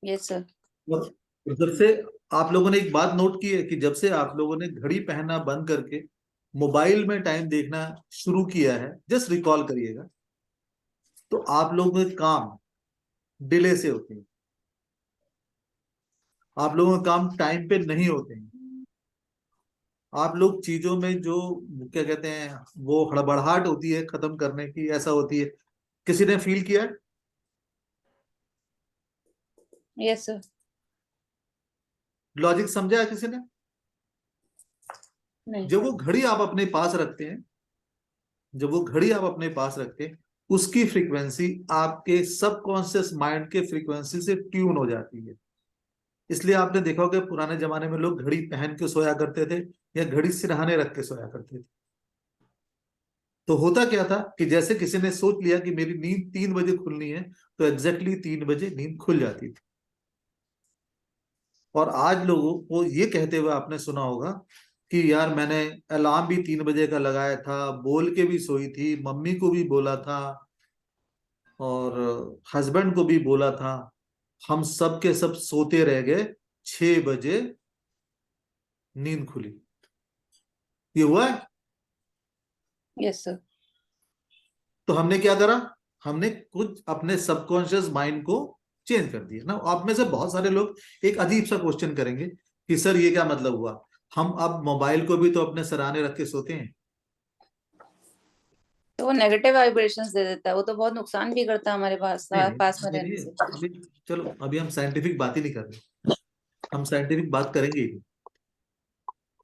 Yes sir. और जब से आप लोगों ने एक बात नोट की है कि जब से आप लोगों ने घड़ी पहनना बंद करके मोबाइल में टाइम देखना शुरू किया है, जस्ट रिकॉल करिएगा, तो आप लोगों के काम डिले से होते हैं, आप लोगों के काम टाइम पे नहीं होते हैं। आप लोग चीजों में जो क्या कहते हैं वो हड़बड़ाहट होती है खत्म करने की, ऐसा होती है। किसी ने फील किया है? Yes sir. लॉजिक समझा है किसी ने? नहीं। जब वो घड़ी आप अपने पास रखते हैं, जब वो घड़ी आप अपने पास रखते हैं, उसकी फ्रीक्वेंसी आपके सबकॉन्शियस माइंड के फ्रीक्वेंसी से ट्यून हो जाती है। इसलिए आपने देखा होगा पुराने जमाने में लोग घड़ी पहन के सोया करते थे या घड़ी सिरहाने रख के सोया करते थे। तो होता क्या था कि जैसे किसी ने सोच लिया कि मेरी नींद 3 बजे खुलनी है, तो एग्जैक्टली 3 बजे नींद खुल जाती थी। और आज लोगों को ये कहते हुए आपने सुना होगा कि यार मैंने अलार्म भी 3 बजे का लगाया था, बोल के भी सोई थी, मम्मी को भी बोला था और हस्बैंड को भी बोला था, हम सब के सब सोते रह गए, 6 बजे नींद खुली। ये हुआ है? Yes sir. तो हमने क्या करा? हमने कुछ अपने सबकॉन्शियस माइंड को चेंज कर दिया ना। आप में से बहुत सारे लोग एक अजीब सा क्वेश्चन करेंगे कि सर ये क्या मतलब हुआ, हम अब मोबाइल को भी तो अपने सराहने रख के सोते हैं। तो वो नेगेटिव वाइब्रेशंस दे देता है, वो तो बहुत नुकसान भी करता है हमारे पास नहीं नहीं, पास में रहने देखिए से। अभी, चलो अभी हम साइंटिफिक बात ही नहीं कर रहे, हम साइंटिफिक बात करेंगे ही नहीं।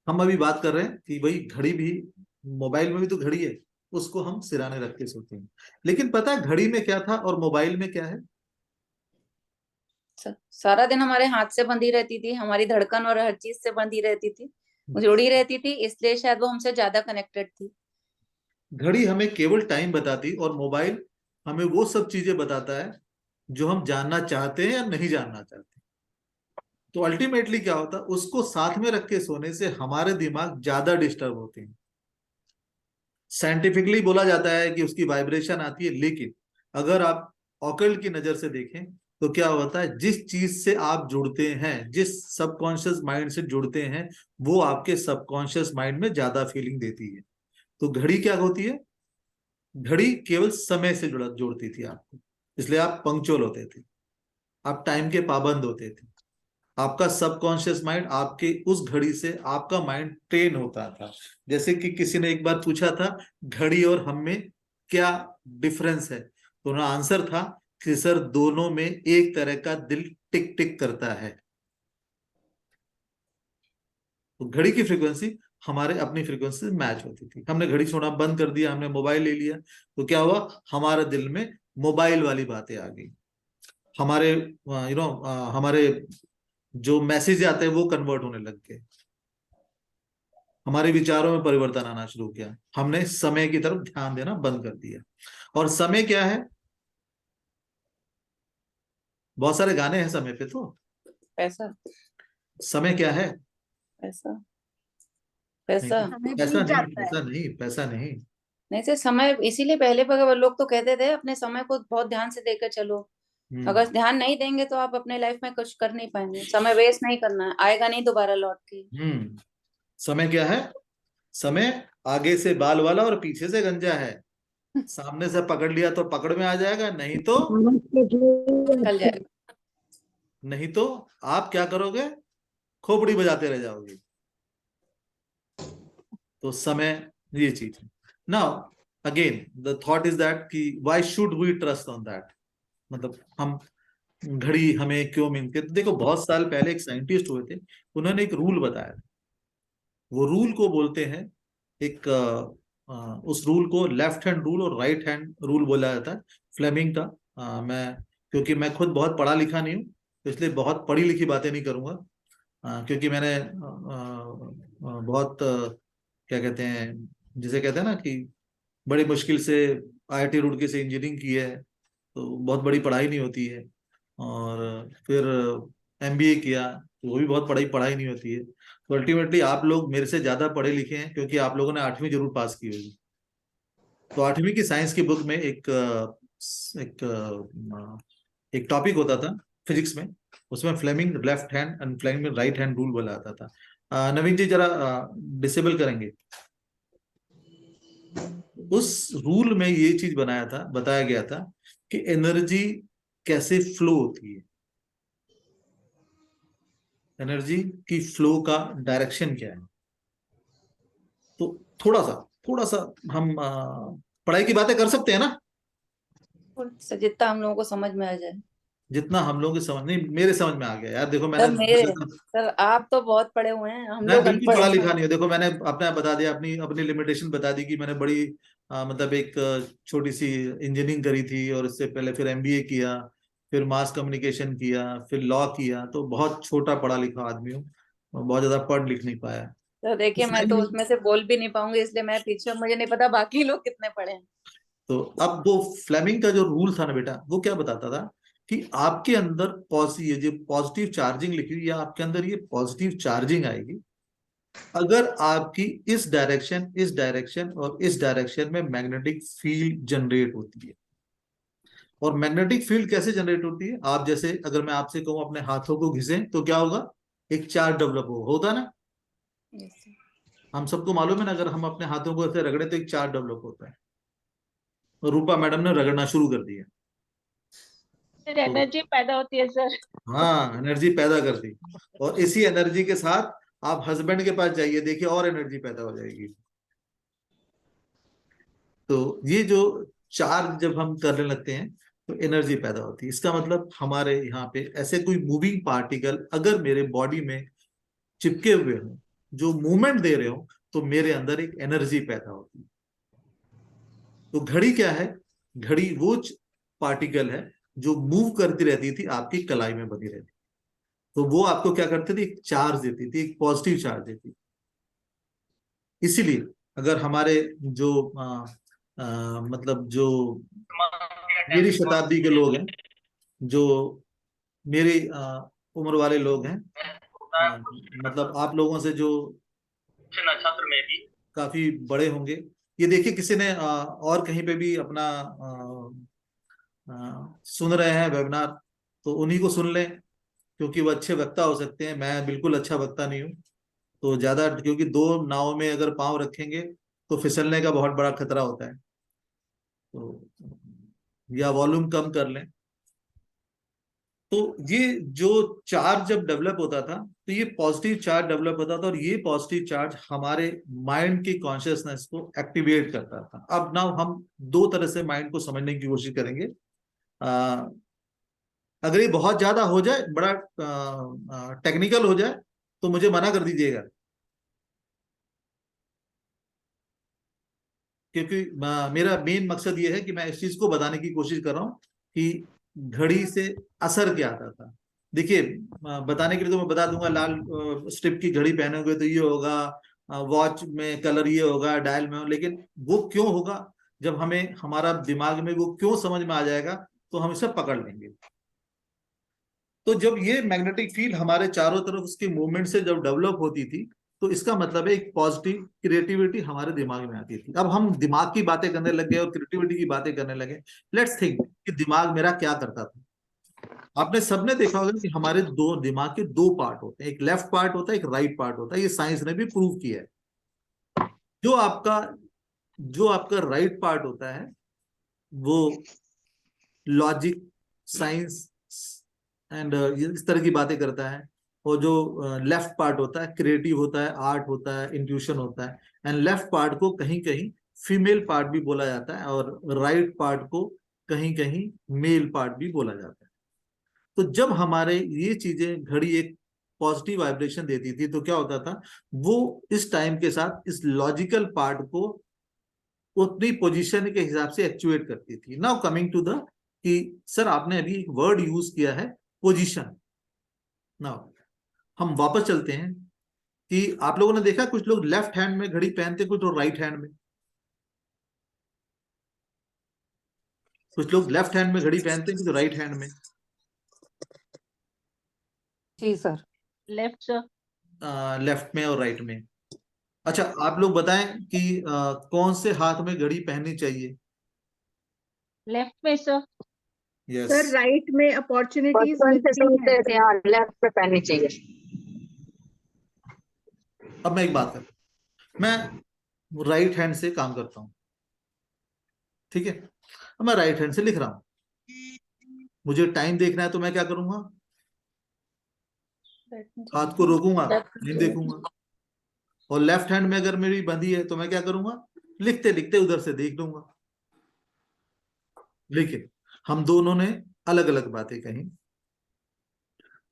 हम अभी बात कर रहे हैं कि भाई घड़ी भी, मोबाइल में भी तो घड़ी है, उसको हम सिराने रख के सोते हैं। लेकिन पता है घड़ी में क्या था और मोबाइल में क्या है? सारा दिन हमारे हाथ से बंधी रहती थी, हमारी धड़कन और हर चीज से बंधी रहती थी, जुड़ी रहती थी, इसलिए शायद वो हमसे ज्यादा कनेक्टेड थी। घड़ी हमें केवल टाइम बताती और मोबाइल हमें वो सब चीजें बताता है जो हम जानना चाहते हैं या नहीं जानना चाहते। तो अल्टीमेटली क्या होता है, उसको साथ में रख के सोने से हमारे दिमाग ज्यादा डिस्टर्ब होते हैं। साइंटिफिकली बोला जाता है कि उसकी वाइब्रेशन आती है, लेकिन अगर आप ऑकल्ट की नजर से देखें तो क्या होता है, जिस चीज से आप जुड़ते हैं, जिस सबकॉन्शियस माइंड से जुड़ते हैं, वो आपके सबकॉन्शियस माइंड में ज्यादा फीलिंग देती है। तो घड़ी क्या होती है? घड़ी केवल समय से जोड़ती थी आपको, इसलिए आप पंक्चुअल होते थे, आप टाइम के पाबंद होते थे। आपका सबकॉन्शियस माइंड आपके उस घड़ी से आपका माइंड ट्रेन होता था। जैसे कि किसी ने एक बार पूछा था घड़ी और हम में क्या डिफरेंस है, तो उनका आंसर था कि सर दोनों में एक तरह का दिल टिक टिक करता है। तो घड़ी की फ्रीक्वेंसी हमारे अपनी फ्रीक्वेंसी से मैच होती थी। हमने घड़ी छोड़ना बंद कर दिया, हमने मोबाइल ले लिया, तो क्या हुआ, हमारे दिल में मोबाइल वाली बातें आ गई। हमारे हमारे जो मैसेज आते हैं वो कन्वर्ट होने लग गए, हमारे विचारों में परिवर्तन आना शुरू किया, हमने समय की तरफ ध्यान देना बंद कर दिया। और समय क्या है? बहुत सारे गाने हैं समय पे तो। पैसा। समय क्या है? पैसा। नहीं, पैसा। समय ऐसा बीत नहीं, जाता है। पैसा नहीं, पैसा नहीं। नहीं से समय, इसीलिए पहले पर लोग तो कहते थे अपने समय को बहुत ध्यान से देकर चलो। हम्म। अगर ध्यान नहीं देंगे तो आप अपने लाइफ में कुछ कर नहीं पाएंगे। समय वेस्ट नहीं करना है, आएगा नहीं दोबारा लौट के। समय क्या है? समय आगे से बाल वाला और पीछे से गंजा है। सामने से पकड़ लिया तो पकड़ में आ जाएगा, नहीं तो, कल जाएगा। नहीं तो आप क्या करोगे, खोपड़ी बजाते रह जाओगे। तो समय ये चीज है। Now again the thought is that कि why should we trust on that, मतलब हम घड़ी हमें क्यों मिलती है। तो देखो बहुत साल पहले एक साइंटिस्ट हुए थे, उन्होंने एक रूल बताया। वो रूल को बोलते हैं एक उस रूल को लेफ्ट हैंड रूल और राइट हैंड रूल बोला जाता है, फ्लेमिंग का। मैं, क्योंकि मैं खुद बहुत पढ़ा लिखा नहीं हूँ, तो इसलिए बहुत पढ़ी लिखी बातें नहीं करूंगा। क्योंकि मैंने बहुत क्या कहते हैं, जिसे कहते हैं ना कि बड़ी मुश्किल से आईआईटी रुड़की से इंजीनियरिंग की है, तो बहुत बड़ी पढ़ाई नहीं होती है। और फिर एमबीए किया, तो वो भी बहुत पढ़ाई पढ़ाई नहीं होती है। तो अल्टीमेटली आप लोग मेरे से ज्यादा पढ़े लिखे हैं, क्योंकि आप लोगों ने 8वीं जरूर पास की होगी। तो 8वीं की साइंस की बुक में एक एक टॉपिक होता था फिजिक्स में, उसमें Fleming left hand and Fleming right hand rule बोला जाता था। नवीन जी जरा डिसेबल करेंगे। उस रूल में ये चीज बनाया था, बताया गया था कि एनर्जी कैसे फ्लो होती है, एनर्जी की फ्लो का डायरेक्शन क्या है। तो थोड़ा सा हम पढ़ाई की बातें कर सकते हैं ना, और जितना हम लोगों को समझ में आ जाए। जितना हम लोगों की समझ नहीं, मेरे समझ में आ गया यार। देखो मैंने सर सर आप तो बहुत पढ़े हुए हैं, हम मैं लोग बिल्कुल अनपढ़ पढ़ा हैं। लिखा नहीं हूँ। देखो मैंने अपना बता दिया, अपनी अपनी लिमिटेशन बता दी कि मैंने बड़ी मतलब एक छोटी सी इंजीनियरिंग करी थी, और इससे पहले फिर एमबीए किया, फिर मास कम्युनिकेशन किया, फिर लॉ किया। तो बहुत छोटा पढ़ा लिखा आदमी हूँ, और बहुत ज्यादा पढ़ लिख नहीं पाया। तो देखिए मैं तो फ्लेमिंग, उसमें से बोल भी नहीं पाऊंगी, इसलिए मैं पीछे, मुझे नहीं पता बाकी लोग कितने पढ़े हैं। तो अब वो फ्लेमिंग का जो रूल था ना बेटा, वो क्या बताता था कि आपके अंदर पॉजिटिव, ये जो पॉजिटिव चार्जिंग लिखी हुई है आपके अंदर, ये पॉजिटिव चार्जिंग आएगी अगर आपकी इस डायरेक्शन और इस डायरेक्शन में मैग्नेटिक फील्ड जनरेट होती है। और मैग्नेटिक फील्ड कैसे जनरेट होती है, आप जैसे अगर मैं आपसे कहूं अपने हाथों को घिसें तो क्या होगा, एक चार्ज डेवलप होता है ना। Yes, sir. हम सबको मालूम है ना, अगर हम अपने हाथों को ऐसे रगड़े तो एक चार्ज डेवलप होता है। और रूपा मैडम ने रगड़ना शुरू कर दिया। फिर तो एनर्जी पैदा होती है सर। हाँ, एनर्जी पैदा कर दी, और इसी एनर्जी के साथ आप हस्बैंड के पास जाइए, देखिए और एनर्जी पैदा हो जाएगी। तो ये जो चार्ज जब हम करने लगते हैं तो एनर्जी पैदा होती है। इसका मतलब हमारे यहाँ पे ऐसे कोई मूविंग पार्टिकल अगर मेरे बॉडी में चिपके हुए हों, जो मूवमेंट दे रहे हो, तो मेरे अंदर एक एनर्जी पैदा होती है। तो घड़ी क्या है, घड़ी वो पार्टिकल है जो मूव करती रहती थी, आपकी कलाई में बनी रहती। तो वो आपको क्या करती थी, एक चार्ज देती थी, एक पॉजिटिव चार्ज देती थी। इसीलिए अगर हमारे जो मतलब जो मेरी शताब्दी के लोग हैं, जो मेरी उम्र वाले लोग हैं, मतलब आप लोगों से जो नक्षत्र में भी काफी बड़े होंगे, ये देखिए किसी ने और कहीं पे भी अपना सुन रहे हैं वेबिनार, तो उन्हीं को सुन लें, क्योंकि वो अच्छे वक्ता हो सकते हैं। मैं बिल्कुल अच्छा वक्ता नहीं हूँ। तो ज्यादा, क्योंकि दो नाव में अगर पांव रखेंगे तो फिसलने का बहुत बड़ा खतरा होता है। तो या वॉल्यूम कम कर लें। तो ये जो चार्ज जब डेवलप होता था, तो ये पॉजिटिव चार्ज डेवलप होता था, और ये पॉजिटिव चार्ज हमारे माइंड की कॉन्शियसनेस को एक्टिवेट करता था। अब नाउ हम दो तरह से माइंड को समझने की कोशिश करेंगे। अगर ये बहुत ज्यादा हो जाए, बड़ा टेक्निकल हो जाए, तो मुझे मना कर दीजिएगा, क्योंकि मेरा मेन मकसद ये है कि मैं इस चीज को बताने की कोशिश कर रहा हूँ कि घड़ी से असर क्या आता था। देखिए, बताने के लिए तो मैं बता दूंगा, लाल स्ट्रिप की घड़ी पहनोगे तो ये होगा, वॉच में कलर ये होगा, डायल में, लेकिन वो क्यों होगा, जब हमें हमारा दिमाग में वो क्यों समझ में आ जाएगा, तो हम इसे पकड़ लेंगे। तो जब ये मैग्नेटिक फील्ड हमारे चारों तरफ उसकी मूवमेंट से जब डेवलप होती थी, तो इसका मतलब है एक पॉजिटिव क्रिएटिविटी हमारे दिमाग में आती थी। अब हम दिमाग की बातें करने लग गए और क्रिएटिविटी की बातें करने लगे। लेट्स थिंक कि दिमाग मेरा क्या करता था। आपने सबने देखा होगा कि हमारे दो दिमाग के दो पार्ट होते हैं, एक लेफ्ट पार्ट होता है, एक राइट पार्ट होता है। ये साइंस ने भी प्रूव किया है। जो आपका जो आपका राइट पार्ट होता है, वो लॉजिक, साइंस एंड इस तरह की बातें करता है। और जो लेफ्ट पार्ट होता है, क्रिएटिव होता है, आर्ट होता है, इंट्यूशन होता है। एंड लेफ्ट पार्ट को कहीं कहीं फीमेल पार्ट भी बोला जाता है, और राइट पार्ट को कहीं कहीं मेल पार्ट भी बोला जाता है। तो जब हमारे ये चीजें, घड़ी एक पॉजिटिव वाइब्रेशन देती थी, तो क्या होता था, वो इस टाइम के साथ इस लॉजिकल पार्ट को उतनी पोजीशन के हिसाब से एक्चुएट करती थी। नाउ कमिंग टू द, कि सर आपने अभी एक वर्ड यूज किया है, पोजीशन। नाउ हम वापस चलते हैं कि आप लोगों ने देखा कुछ लोग लेफ्ट हैंड में घड़ी पहनते, कुछ लोग राइट हैंड में। कुछ लोग लेफ्ट हैंड में घड़ी पहनते हैं, कुछ राइट हैंड में। जी सर। Left sir. लेफ्ट में और राइट में। अच्छा, आप लोग बताएं कि कौन से हाथ में घड़ी पहननी चाहिए। लेफ्ट में सर। यस सर राइट में अपॉर्चुनिटीज बचपन से मिलती सुनते हैं थे हाँ लेफ्ट पे पहननी चाहिए। अब मैं एक बात कर, मैं राइट हैंड से काम करता हूँ, ठीक है। अब मैं राइट हैंड से लिख रहा हूँ, मुझे टाइम देखना है तो मैं क्या करूंगा, हाथ को रोकूंगा, नहीं देखूंगा। और लेफ्ट हैंड में अगर मेरी बंधी है तो मैं क्या करूंगा, लिखते लिखते उधर से देख लूंगा। लेकिन हम दोनों ने अलग अलग बातें कही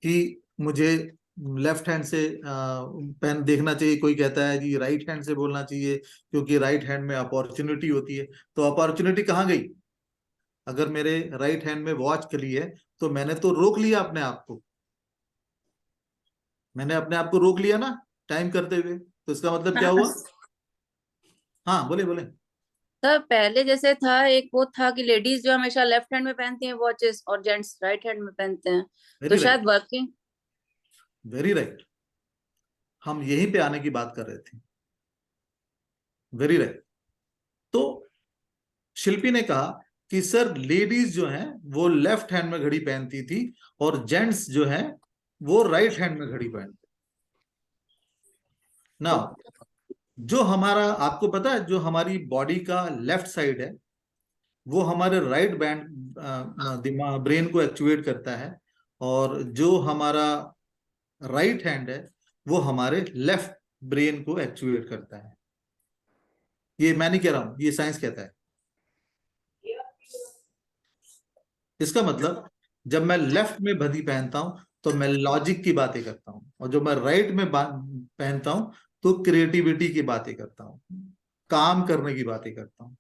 कि मुझे लेफ्ट हैंड से पेन देखना चाहिए, कोई कहता है जी राइट हैंड से बोलना चाहिए क्योंकि राइट हैंड में अपॉर्चुनिटी होती है। तो अपॉर्चुनिटी कहाँ गई? अगर मेरे राइट हैंड में वॉच खली है तो मैंने तो रोक लिया अपने आप को, मैंने अपने आप को रोक लिया ना टाइम करते हुए, तो इसका मतलब क्या हुआ? हाँ बोले बोले। सर पहले जैसे था, एक वो था कि लेडीज जो हमेशा लेफ्ट हैंड में पहनती हैं वॉचेस और जेंट्स राइट हैंड में पहनते हैं, तो वेरी राइट, शायद वर्किंग। वेरी राइट, हम यहीं पे आने की बात कर रहे थे। Very right. तो शिल्पी ने कहा कि सर लेडीज जो हैं वो लेफ्ट हैंड में घड़ी पहनती थी और जेंट्स जो हैं वो राइट हैंड में घड़ी पहनते। ना जो हमारा, आपको पता है जो हमारी बॉडी का लेफ्ट साइड है वो हमारे राइट बैंड दिमाग ब्रेन को एक्टिवेट करता है, और जो हमारा राइट हैंड है वो हमारे लेफ्ट ब्रेन को एक्टिवेट करता है। ये मैं नहीं कह रहा हूं, ये साइंस कहता है। इसका मतलब जब मैं लेफ्ट में बंधी पहनता हूं तो मैं लॉजिक की बातें करता हूं, और जो मैं राइट में पहनता हूं तो क्रिएटिविटी की बातें करता हूं, काम करने की बातें करता हूं,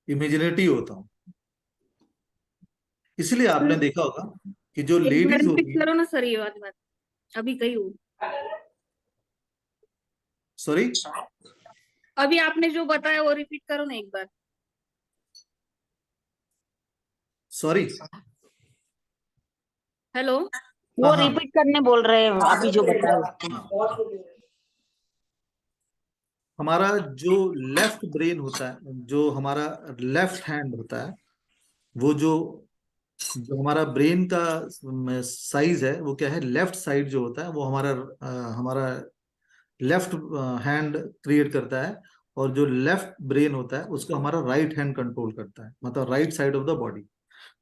इमेजिनेटिव होता हूं। इसलिए आपने देखा होगा कि जो एक बार लेडीज रिपीट होती है, करो ना सर, ये वाली बात अभी कही हो। सॉरी अभी आपने जो बताया वो रिपीट करो ना एक बार। Sorry, hello. वो हाँ रिपीट करने बोल रहे हैं अभी जो बताया। हाँ, हमारा जो लेफ्ट ब्रेन होता है, जो हमारा लेफ्ट हैंड होता है, वो जो जो हमारा ब्रेन का साइज है वो क्या है, लेफ्ट साइड जो होता है वो हमारा लेफ्ट हैंड क्रिएट करता है, और जो लेफ्ट ब्रेन होता है उसको हमारा राइट हैंड कंट्रोल करता है, मतलब right side of the body.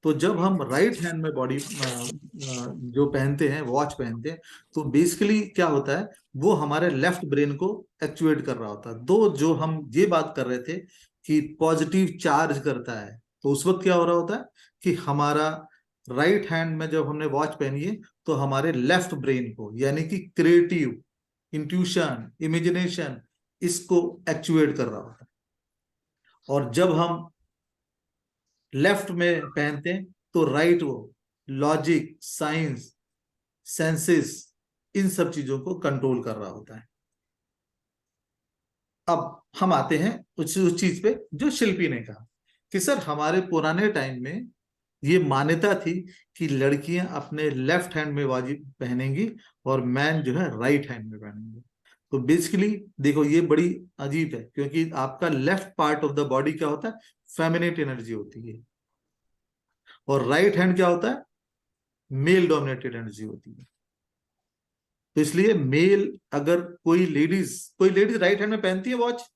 तो जब हम राइट हैंड में बॉडी जो पहनते हैं, वॉच पहनते हैं, तो बेसिकली क्या होता है, वो हमारे लेफ्ट ब्रेन को एक्चुएट कर रहा होता है। तो जो हम ये बात कर रहे थे कि पॉजिटिव चार्ज करता है, तो उस वक्त क्या हो रहा होता है कि हमारा राइट हैंड में जब हमने वॉच पहनी है तो हमारे लेफ्ट ब्रेन को, यानी कि क्रिएटिव, इंट्यूशन, इमेजिनेशन, इसको एक्चुएट कर रहा होता है। और जब हम लेफ्ट में पहनते हैं तो राइट वो लॉजिक, साइंस, सेंसेस, इन सब चीजों को कंट्रोल कर रहा होता है। अब हम आते हैं उस चीज पे जो शिल्पी ने कहा कि सर हमारे पुराने टाइम में ये मान्यता थी कि लड़कियां अपने लेफ्ट हैंड में वाजिब पहनेंगी और मैन जो है राइट हैंड में पहनेंगे। तो बेसिकली देखो ये बड़ी अजीब है, क्योंकि आपका left part of the body क्या होता है, फेमिनेट एनर्जी होती है, और राइट हैंड क्या होता है, मेल डोमिनेटेड एनर्जी होती है। तो इसलिए मेल, अगर कोई लेडीज राइट हैंड में पहनती है वॉच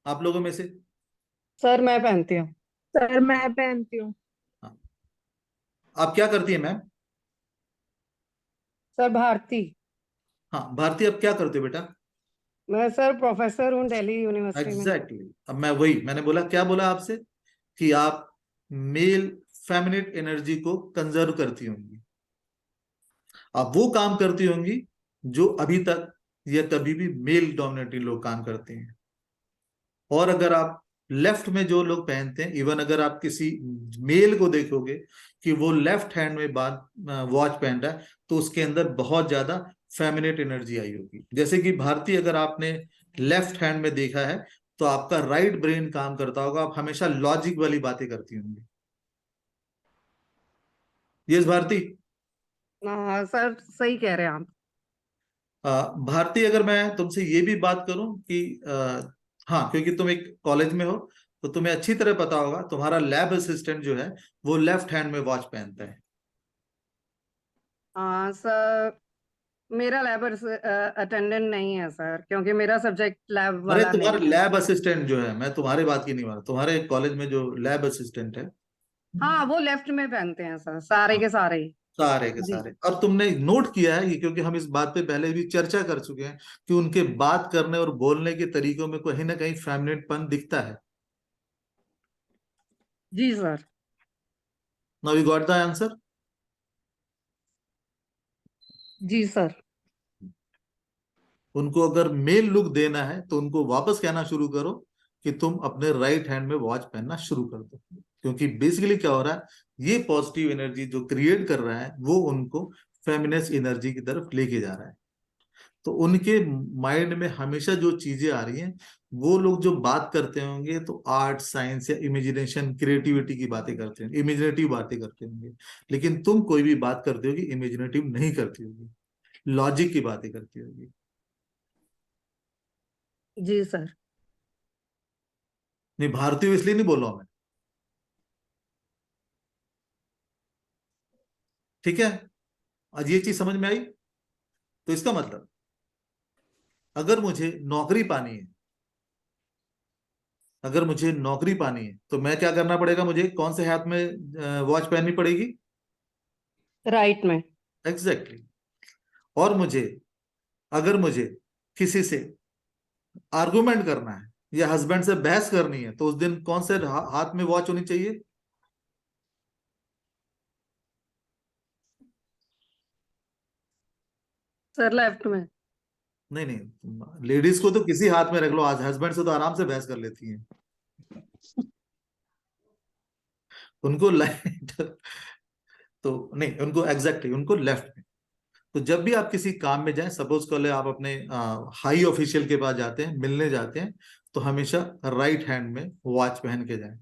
आप लोगों में से? सर मैं पहनती हूँ। सर मैं पहनती हूँ। हाँ। आप क्या करती है मैम? सर भारती। हाँ भारती, आप क्या करते हो बेटा? मैं सर प्रोफेसर हूँ दिल्ली यूनिवर्सिटी में। एग्जैक्टली अब मैंने बोला, क्या बोला आपसे कि आप मेल फेमिनेट एनर्जी को कंजर्व करती होंगी, आप वो काम करती होंगी जो अभी तक या कभी भी मेल डोमिनेटेड लोग काम करते हैं। और अगर आप लेफ्ट में जो लोग पहनते हैं, इवन अगर आप किसी मेल को देखोगे कि वो लेफ्ट हैंड में वॉच पहन रहा है, तो उसके अंदर बहुत ज्यादा फेमिनेट एनर्जी आई होगी। जैसे कि भारतीय, अगर आपने लेफ्ट हैंड में देखा है तो आपका राइट ब्रेन काम करता होगा, आप हमेशा लॉजिक वाली बातें करती होंगी। यस भारती? हाँ सर सही कह रहे हैं आप। भारती, अगर मैं तुमसे ये भी बात करूं कि हाँ क्योंकि तुम एक कॉलेज में हो, तो तुम्हें अच्छी तरह पता होगा तुम्हारा लैब असिस्टेंट जो है वो लेफ्ट हैंड में वॉच पहनता है। सर मेरा लैब अटेंडेंट नहीं है सर, क्योंकि मेरा सब्जेक्ट लैब अरे वाला तुम्हारा नहीं है। लैब असिस्टेंट जो है, मैं तुम्हारी बात की नहीं मार, तुम्हारे कॉलेज में जो लैब असिस्टेंट है, हाँ, वो लेफ्ट में पहनते हैं सर, सारे के सारे ही। सारे के जी। सारे। और तुमने नोट किया है ये, क्योंकि हम इस बात पे पहले भी चर्चा कर चुके हैं कि उनके बात करने और बोलने के तरीकों में कहीं ना कहीं फेमिनिनपन दिखता है। जी sir. Now you got the answer. जी सर। उनको अगर मेल लुक देना है तो उनको वापस कहना शुरू करो कि तुम अपने राइट हैंड में वॉच पहनना शुरू कर दो, क्योंकि बेसिकली क्या हो रहा है, ये पॉजिटिव एनर्जी जो क्रिएट कर रहा है वो उनको फेमिनिस्ट एनर्जी की तरफ लेके जा रहा है। तो उनके माइंड में हमेशा जो चीजें आ रही हैं, वो लोग जो बात करते होंगे तो आर्ट, साइंस या इमेजिनेशन, क्रिएटिविटी की बातें करते होंगे, इमेजिनेटिव बातें करते होंगे। लेकिन तुम कोई भी बात करते होगी इमेजिनेटिव नहीं करती होगी, लॉजिक की बातें करती होगी। जी सर। नहीं, भारतीय हो इसलिए नहीं बोल रहा हूं मैं, ठीक है। आज ये चीज समझ में आई। तो इसका मतलब अगर मुझे नौकरी पानी है, अगर मुझे नौकरी पानी है तो मैं क्या करना पड़ेगा, मुझे कौन से हाथ में वॉच पहननी पड़ेगी? राइट में। एग्जैक्टली और मुझे, अगर मुझे किसी से आर्गुमेंट करना है या हस्बैंड से बहस करनी है तो उस दिन कौन से हाथ में वॉच होनी चाहिए? सर लेफ्ट में। नहीं नहीं, लेडीज को तो किसी हाथ में रख लो, आज हस्बैंड से तो आराम से बहस कर लेती हैं। उनको लाइट तो नहीं, उनको एग्जैक्टली उनको लेफ्ट में। तो जब भी आप किसी काम में जाएं, सपोज कर ले आप अपने हाई ऑफिशियल के पास जाते हैं, मिलने जाते हैं, तो हमेशा राइट हैंड में वॉच पहन के जाएं।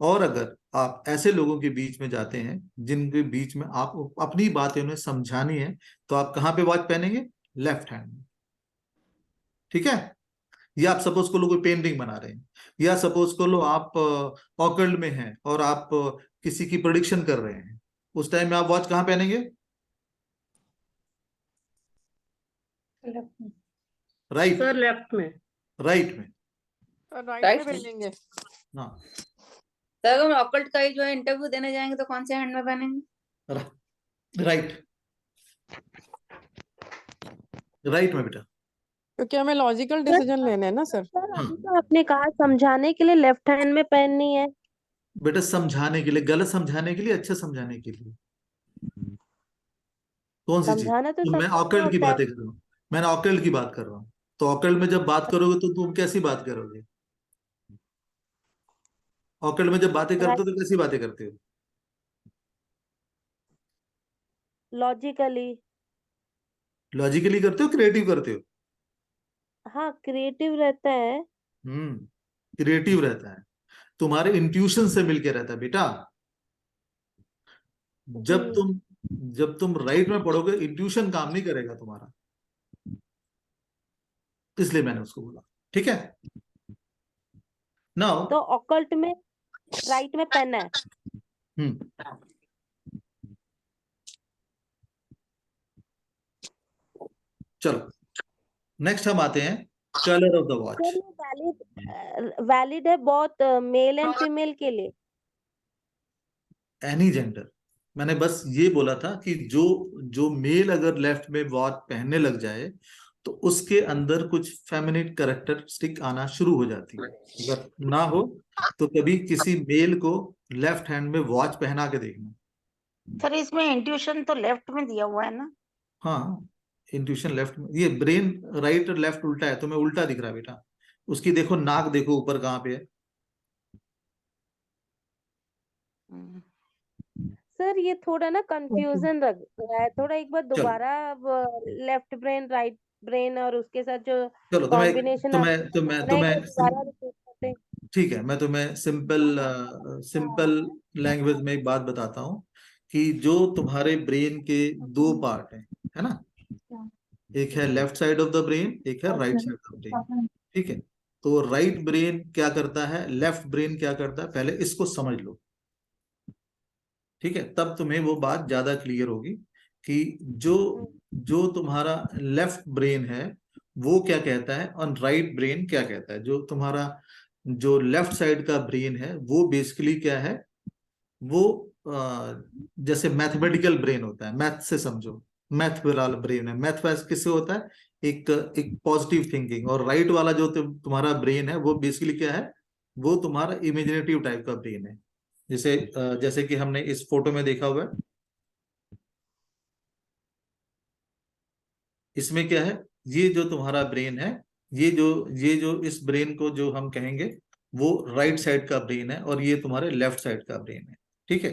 और अगर आप ऐसे लोगों के बीच में जाते हैं जिनके बीच में आप अपनी बातें उन्हें समझानी है, तो आप कहाँ पे वॉच पहनेंगे? लेफ्ट हैंड में, ठीक है। या आप सपोज को लो कोई पेंटिंग बना रहे हैं, या सपोज को लो आप ऑकल्ट में हैं और आप किसी की प्रेडिक्शन कर रहे हैं, उस टाइम में आप वॉच कहाँ पहनेंगे? राइट, सर लेफ्ट में। राइट में। राइट Right में पहनेंगे। हाँ, तो अगर हम ऑकल्ट का ही जो है इंटरव्यू देने जाएंगे तो कौन से हैंड में पहनेंगे? राइट, राइट में बेटा। क्योंकि हमें लॉजिकल डिसीजन लेने हैं ना सर। सर हाँ अभी तो आपने कहा समझाने के लिए लेफ्ट हैंड में पहननी है। बेटा, समझाने के लिए, गलत समझाने के लिए, अच्छा समझाने के लिए। कौन सी चीज? समझाना तो तो मैं सबको ही ऑकल्ट की होता है। बातें कर रहा हूँ, मैंने ऑकल्ट की बात कर रहा हूँ। तो ऑकल्ट में जब बात करोगे तो तुम कैसी बात करोगे? ऑकल्ट में जब बातें करते राइट, हो तो कैसी बातें करते हो? लॉजिकली। लॉजिकली करते हो, क्रिएटिव करते हो? हाँ, क्रिएटिव रहता है। क्रिएटिव रहता है, तुम्हारे इंट्यूशन से मिलके रहता है बेटा। जी। जब तुम राइट में पढ़ोगे इंट्यूशन काम नहीं करेगा तुम्हारा, इसलिए मैंने उसको बोला, ठीक है। नाउ तो ऑकल्ट में राइट में पेन है। चलो नेक्स्ट हम आते हैं colour of the watch. Sir ये वैलिड है बहुत मेल एंड फीमेल के लिए। एनी जेंडर, मैंने बस ये बोला था कि जो जो मेल अगर लेफ्ट में वॉच पहनने लग जाए तो उसके अंदर कुछ फेमिनिन कैरेक्टरिस्टिक आना शुरू हो जाती है। अगर ना हो तो कभी किसी मेल को लेफ्ट हैंड में वॉच पहना के देखना। सर इसमें इंट्यूशन तो लेफ्ट में दिया हुआ है ना? हाँ, इंट्यूशन लेफ्ट में, ये ब्रेन राइट और लेफ्ट उल्टा है, तुम्हें उल्टा दिख रहा है बेटा। उसकी देखो नाक, देखो ऊपर कहाँ पे है। सर ये थोड़ा ना कंफ्यूजन लग रहा है, थोड़ा एक बार चलो दोबारा लेफ्ट ब्रेन राइट ब्रेन और उसके साथ जो चलो कॉम्बिनेशन तुम्हें आपने तुम्हें बताया, एक बार दोबारा तुम्हें रिपीट करते हैं। ठीक है, मैं तुम्हें सिंपल लैंग्वेज में एक बात बताता हूँ कि जो तुम्हारे ब्रेन के दो पार्ट हैं, है ना, एक है left side of the brain, एक है right side of the brain, ठीक है। तो राइट ब्रेन क्या करता है, लेफ्ट ब्रेन क्या करता है, पहले इसको समझ लो, ठीक है, तब तुम्हें वो बात ज्यादा क्लियर होगी कि जो जो तुम्हारा लेफ्ट ब्रेन है वो क्या कहता है और राइट ब्रेन क्या कहता है। जो तुम्हारा जो लेफ्ट साइड का ब्रेन है वो बेसिकली क्या है, वो जैसे मैथमेटिकल ब्रेन होता है, मैथ से समझो, मैथ वाला ब्रेन है। मैथ वैसे किससे होता है, एक एक पॉजिटिव थिंकिंग। और राइट वाला जो तुम्हारा ब्रेन है वो बेसिकली क्या है, वो तुम्हारा इमेजिनेटिव टाइप का ब्रेन है। जैसे जैसे कि हमने इस फोटो में देखा हुआ है, इसमें क्या है, ये जो तुम्हारा ब्रेन है, ये जो इस ब्रेन को जो हम कहेंगे वो राइट साइड का ब्रेन है और ये तुम्हारे लेफ्ट साइड का ब्रेन है, ठीक है।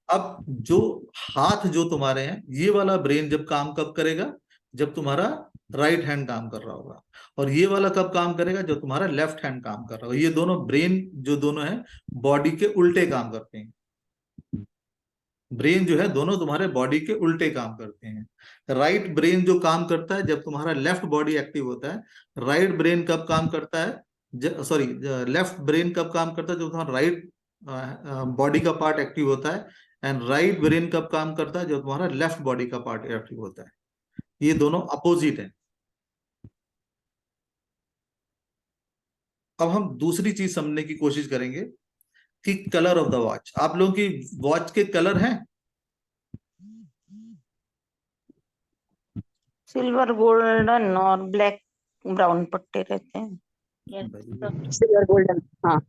अब जो हाथ जो तुम्हारे हैं, ये वाला ब्रेन जब काम कब करेगा, जब तुम्हारा राइट हैंड काम कर रहा होगा। और ये वाला कब काम करेगा, जब तुम्हारा लेफ्ट हैंड काम कर रहा होगा। ये दोनों ब्रेन जो दोनों है बॉडी के उल्टे काम करते हैं। ब्रेन जो है दोनों तुम्हारे बॉडी के उल्टे काम करते हैं। राइट ब्रेन जो काम करता है जब तुम्हारा लेफ्ट बॉडी एक्टिव होता है। राइट ब्रेन कब काम करता है, लेफ्ट ब्रेन कब काम करता है, जब तुम्हारा राइट बॉडी का पार्ट एक्टिव होता है। एंड राइट ब्रेन कब काम करता है, जब तुम्हारा लेफ्ट बॉडी का पार्ट एक्टिव होता है। ये दोनों अपोजिट हैं। अब हम दूसरी चीज समझने की कोशिश करेंगे कि कलर ऑफ द वॉच। आप लोगों की वॉच के कलर हैं? सिल्वर गोल्डन और ब्लैक ब्राउन पट्टे रहते हैं। सिल्वर गोल्डन, हाँ।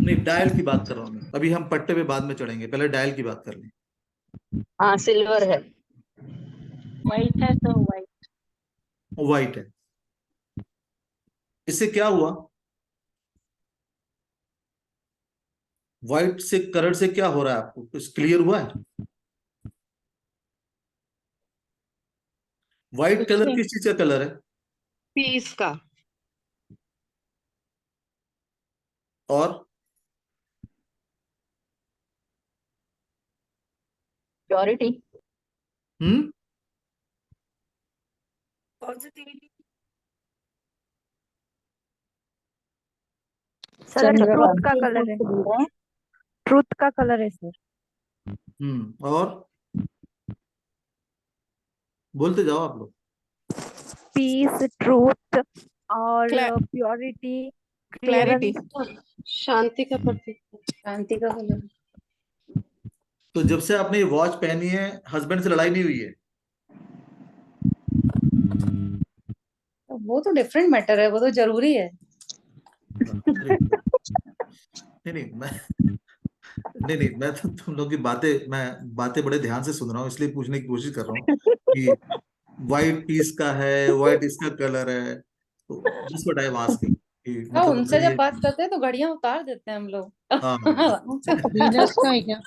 नहीं, डायल की बात कर रहा हूं मैं। अभी हम पट्टे पे बाद में चढ़ेंगे, पहले डायल की बात कर लें। हाँ सिल्वर है। व्हाइट है तो व्हाइट। व्हाइट है। इससे क्या हुआ, व्हाइट से कलर से क्या हो रहा है, आपको कुछ क्लियर हुआ है? व्हाइट कलर किस चीज का कलर है? पीस का। और प्योरिटी। पॉजिटिविटी। सर ट्रूथ का कलर है, ट्रूथ का कलर है सर। और बोलते जाओ आप लोग। पीस, ट्रूथ और Cla- प्योरिटी, क्लैरिटी। शांति का प्रतीक। शांति का कलर। तो जब से आपने ये वॉच पहनी है, हस्बैंड से लड़ाई नहीं हुई है? वो तो डिफरेंट मैटर है, वो तो जरूरी है। नहीं, मैं तो तुम लोग की बातें बड़े ध्यान से सुन रहा हूँ, इसलिए पूछने की कोशिश कर रहा हूँ कि व्हाइट पीस का है, व्हाइट इसका कलर है, तो जिस व्हाट आई एम आस्किंग कि हाँ, मतलब उनसे अगर जब ये बात करते हैं तो घड़ियां उतार देते हैं हम लोग। हाँ वीनस का है क्या?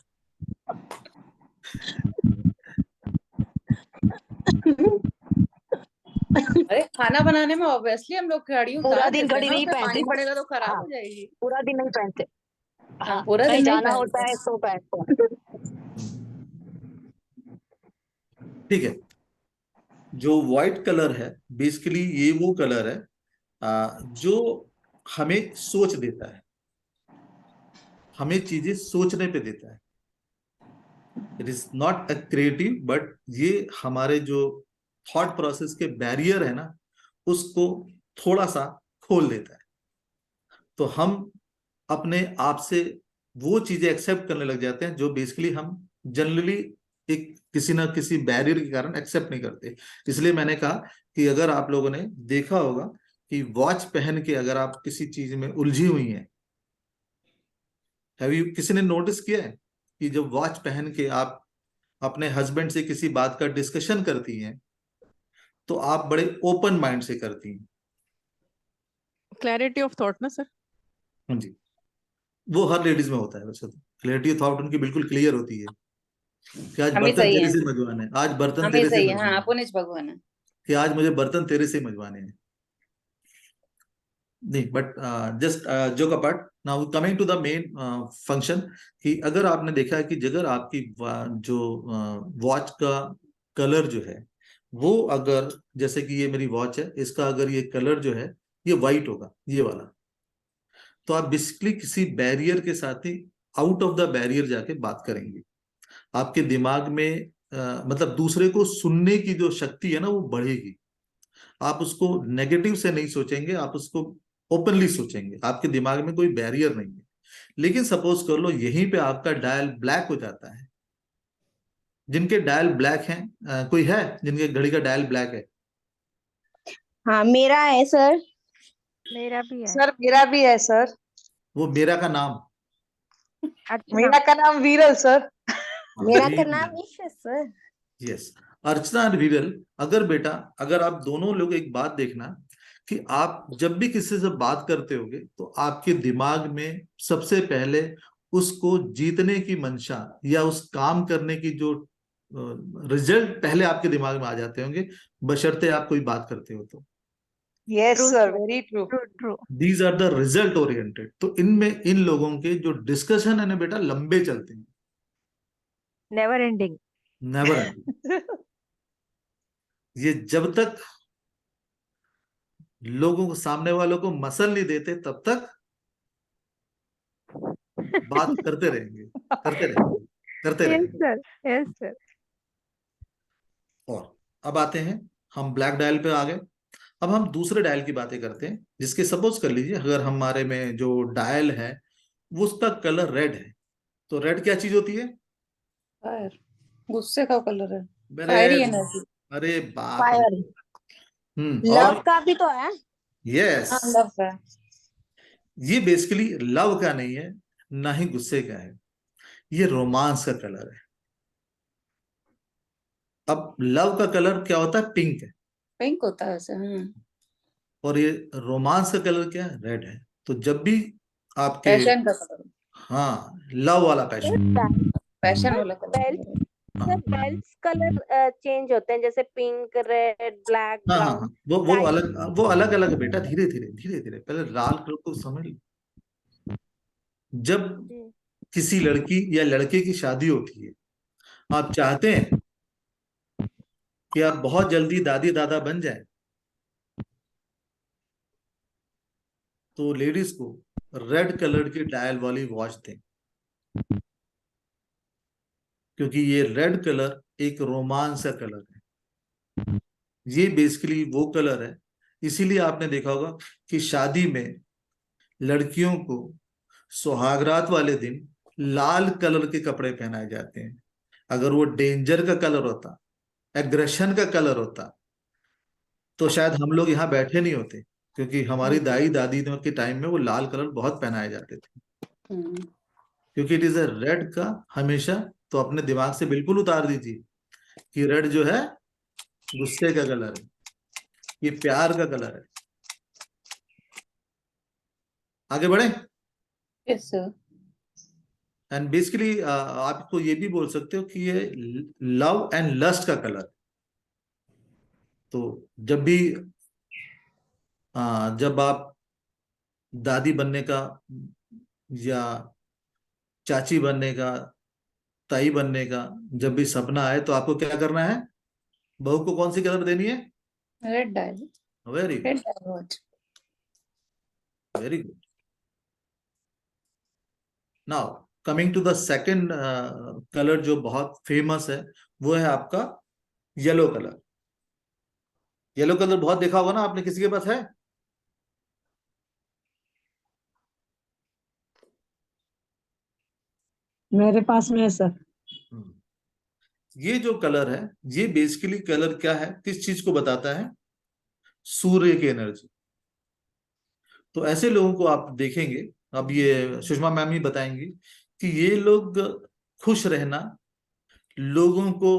अरे खाना बनाने में ऑब्वियसली हम लोग घड़ी पूरा उतार दिन देते हैं घड़ी ना, नहीं उसमें पहनते पानी ना। पड़ेगा तो खराब हाँ। हो जाएगी। पूरा दिन नहीं पहनते। हाँ, पूरा कहीं दिन नहीं जाना होता है पहनते। तो पहनते हैं। ठीक है। जो व्हाइट कलर है बेसिकली ये वो कलर है जो हमें सोच देता है, हमें चीजें सोचने पे देता है। It is not a creative, but ये हमारे जो थॉट प्रोसेस के बैरियर है ना, उसको थोड़ा सा खोल देता है। तो हम अपने आप से वो चीजें एक्सेप्ट करने लग जाते हैं जो बेसिकली हम जनरली एक किसी ना किसी बैरियर के कारण एक्सेप्ट नहीं करते। इसलिए मैंने कहा कि अगर आप लोगों ने देखा होगा कि वॉच पहन के अगर आप किसी चीज में उलझी हुई हैं, किसी ने नोटिस किया है कि जब वॉच पहन के आप अपने हस्बैंड से किसी बात का डिस्कशन करती हैं तो आप बड़े ओपन माइंड से करती हैं? क्लैरिटी ऑफ थॉट ना सर। हाँ जी, वो हर लेडीज में होता है। वैसे तो क्लैरिटी ऑफ थॉट उनकी बिल्कुल क्लियर होती है कि आज हमें बर्तन सही तेरे है, से मंजवाने हैं, आज बर्तन हमें तेरे से सही है। मंजवाने हाँ, हैं, पुनिच भगवान है। कि आज मुझे बर्तन तेरे से मंजवाने हैं। नहीं, but just joke apart, now coming to the main function, कि अगर आपने देखा है कि अगर आपकी जो वॉच का कलर जो है वो, अगर जैसे कि ये मेरी वॉच है, इसका अगर ये कलर जो है ये वाइट होगा, ये वाला। तो आप बेसिकली किसी बैरियर के साथ ही आउट ऑफ द बैरियर जाके बात करेंगे। आपके दिमाग में मतलब दूसरे को सुनने की जो शक्ति है ना वो बढ़ेगी। आप उसको नेगेटिव से नहीं सोचेंगे, आप उसको ओपनली सोचेंगे। आपके दिमाग में कोई बैरियर नहीं है। लेकिन सपोज कर लो यहीं पे आपका डायल ब्लैक हो जाता है। जिनके डायल ब्लैक हैं, कोई है जिनके घड़ी का डायल ब्लैक है? हाँ मेरा है सर। मेरा भी है। सर मेरा भी है सर। वो मेरा का नाम? अर्चना। मेरा का नाम वीरल सर। मेरा का नाम ईश है सर। यस, अर्चना और विरल। अगर बेटा, अगर आप दोनों लोग एक बात देखना कि आप जब भी किसी से बात करते होगे तो आपके दिमाग में सबसे पहले उसको जीतने की मंशा या उस काम करने की जो रिजल्ट पहले आपके दिमाग में आ जाते होंगे, बशर्ते आप कोई बात करते हो तो। Yes True, sir, true. Very true. True true. These are the result oriented. तो इनमें इन लोगों के जो डिस्कशन है ना बेटा, लंबे चलते हैं, नेवर एंडिंग। Never ending. ये जब तक लोगों को, सामने वालों को मसल नहीं देते तब तक बात करते रहेंगे, करते रहेंगे, करते यस रहेंगे। Sir, yes sir. और अब आते हैं हम ब्लैक डायल पे आ गए। अब हम दूसरे डायल की बातें करते हैं, जिसके सपोज कर लीजिए अगर हमारे में जो डायल है वो उसका कलर रेड है। तो रेड क्या चीज होती है? फायर, गुस्से का कलर है, अरे फायरी एनर्जी। अरे बाप रे। फायर। और लव का भी तो है। यस, हाँ लव है। ये बेसिकली लव का नहीं है, ना ही गुस्से का है, ये रोमांस का कलर है। अब लव का कलर क्या होता है? पिंक है। पिंक होता है ऐसे। और ये रोमांस का कलर क्या है? रेड है। तो जब भी आपके, पैशन का कलर, हाँ, लव वाला पैशन, पैशन वाला बेल्ट कलर। हाँ बेल्ट्स कलर चेंज होते हैं, जैसे पिंक, रेड, ब्लैक, हाँ हाँ ब्राउन। हाँ, वो अलग अलग है बेटा। धीरे धीरे धीरे धीरे, पहले लाल कलर को समझ लो। जब किसी लड़की या लड़के की शादी होती है, आप चाहते हैं कि आप बहुत जल्दी दादी दादा बन जाए, तो लेडीज को रेड कलर की डायल वाली वॉच दें, क्योंकि ये रेड कलर एक रोमांस का कलर है। ये बेसिकली वो कलर है। इसीलिए आपने देखा होगा कि शादी में लड़कियों को सुहागरात वाले दिन लाल कलर के कपड़े पहनाए जाते हैं। अगर वो डेंजर का कलर होता, एग्रेशन का कलर होता, तो शायद हम लोग यहाँ बैठे नहीं होते, क्योंकि हमारी दाई दादी के टाइम में वो लाल कलर बहुत पहनाए जाते थे। क्योंकि इट इज अ रेड का हमेशा, तो अपने दिमाग से बिल्कुल उतार दीजिए कि रेड जो है गुस्से का कलर है, ये प्यार का कलर है। आगे बढ़े। Yes sir. एंड बेसिकली आपको ये भी बोल सकते हो कि ये लव एंड लस्ट का कलर। तो जब भी जब आप दादी बनने का या चाची बनने का, ताई बनने का जब भी सपना आए, तो आपको क्या करना है? बहू को कौन सी कलर देनी है? Red dial, very red good, dial watch. Very good. Now coming to the second colour जो बहुत फेमस है, वो है आपका येलो कलर। येलो कलर बहुत देखा होगा ना आपने, किसी के पास है? मेरे पास में है सर। ये जो कलर है, ये बेसिकली कलर क्या है, किस चीज को बताता है? सूर्य की एनर्जी। तो ऐसे लोगों को आप देखेंगे, अब ये सुषमा मैम ही बताएंगी कि ये लोग खुश रहना, लोगों को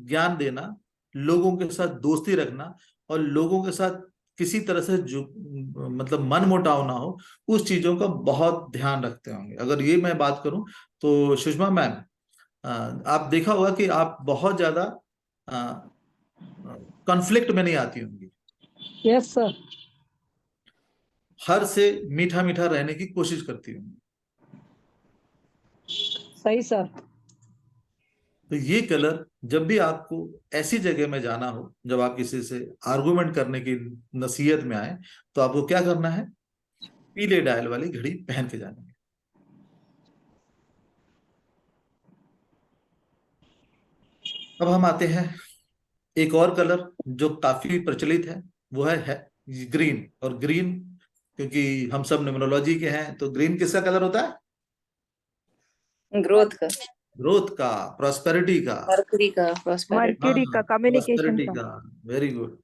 ज्ञान देना, लोगों के साथ दोस्ती रखना, और लोगों के साथ किसी तरह से जो मतलब मन मुटाव ना हो, उस चीजों का बहुत ध्यान रखते होंगे। अगर ये मैं बात करूं तो सुषमा मैम, आप देखा होगा कि आप बहुत ज्यादा कॉन्फ्लिक्ट में नहीं आती होंगी। Yes sir. हर से मीठा मीठा रहने की कोशिश करती होंगी। सही सर। तो ये कलर जब भी आपको ऐसी जगह में जाना हो, जब आप किसी से आर्गुमेंट करने की नसीहत में आए, तो आपको क्या करना है, पीले डायल वाली घड़ी पहन के जानी है। अब हम आते हैं एक और कलर जो काफी प्रचलित है, वो है ग्रीन। और ग्रीन, क्योंकि हम सब न्यूमरोलॉजी के हैं, तो ग्रीन किसका कलर होता है? ग्रोथ का, ग्रोथ का, प्रॉस्पेरिटी का, मरकरी का, प्रॉस्पेरिटी, मर्क्यूरी का, कम्युनिकेशन प्रॉस्पेरिटी का। का। वेरी गुड,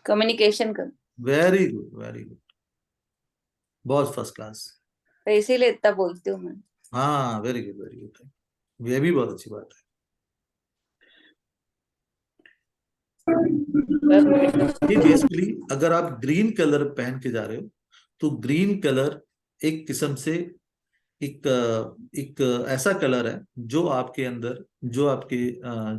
कम्युनिकेशन का। वेरी गुड, वेरी गुड, बहुत फर्स्ट क्लास। तो इसीलिए इतना बोलती हूँ मैं। हाँ, वेरी गुड, वेरी गुड, ये भी बहुत अच्छी बात है। ये बेसिकली अगर आप ग्रीन कलर पहन के जा रहे हो, तो ग्रीन कलर एक किस्म से एक ऐसा कलर है जो आपके अंदर, जो आपके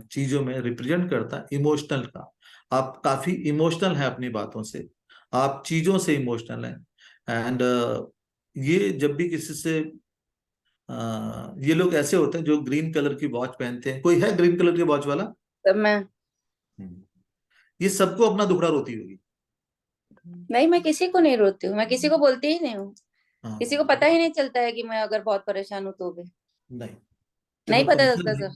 चीजों में रिप्रेजेंट करता है इमोशनल का। आप काफी इमोशनल हैं अपनी बातों से, आप चीजों से इमोशनल हैं। एंड ये जब भी किसी से ये लोग ऐसे होते हैं जो ग्रीन कलर की वॉच पहनते हैं। कोई है ग्रीन कलर की वॉच वाला? तब मैं ये सबको अपना दुखड़ा रोती होगी। नहीं, मैं किसी को नहीं रोती हूँ, मैं किसी को बोलती ही नहीं हूँ। हाँ, किसी को पता ही नहीं चलता है कि मैं अगर बहुत परेशान हूँ तो भी नहीं, नहीं चलो पता तुम चलता सर।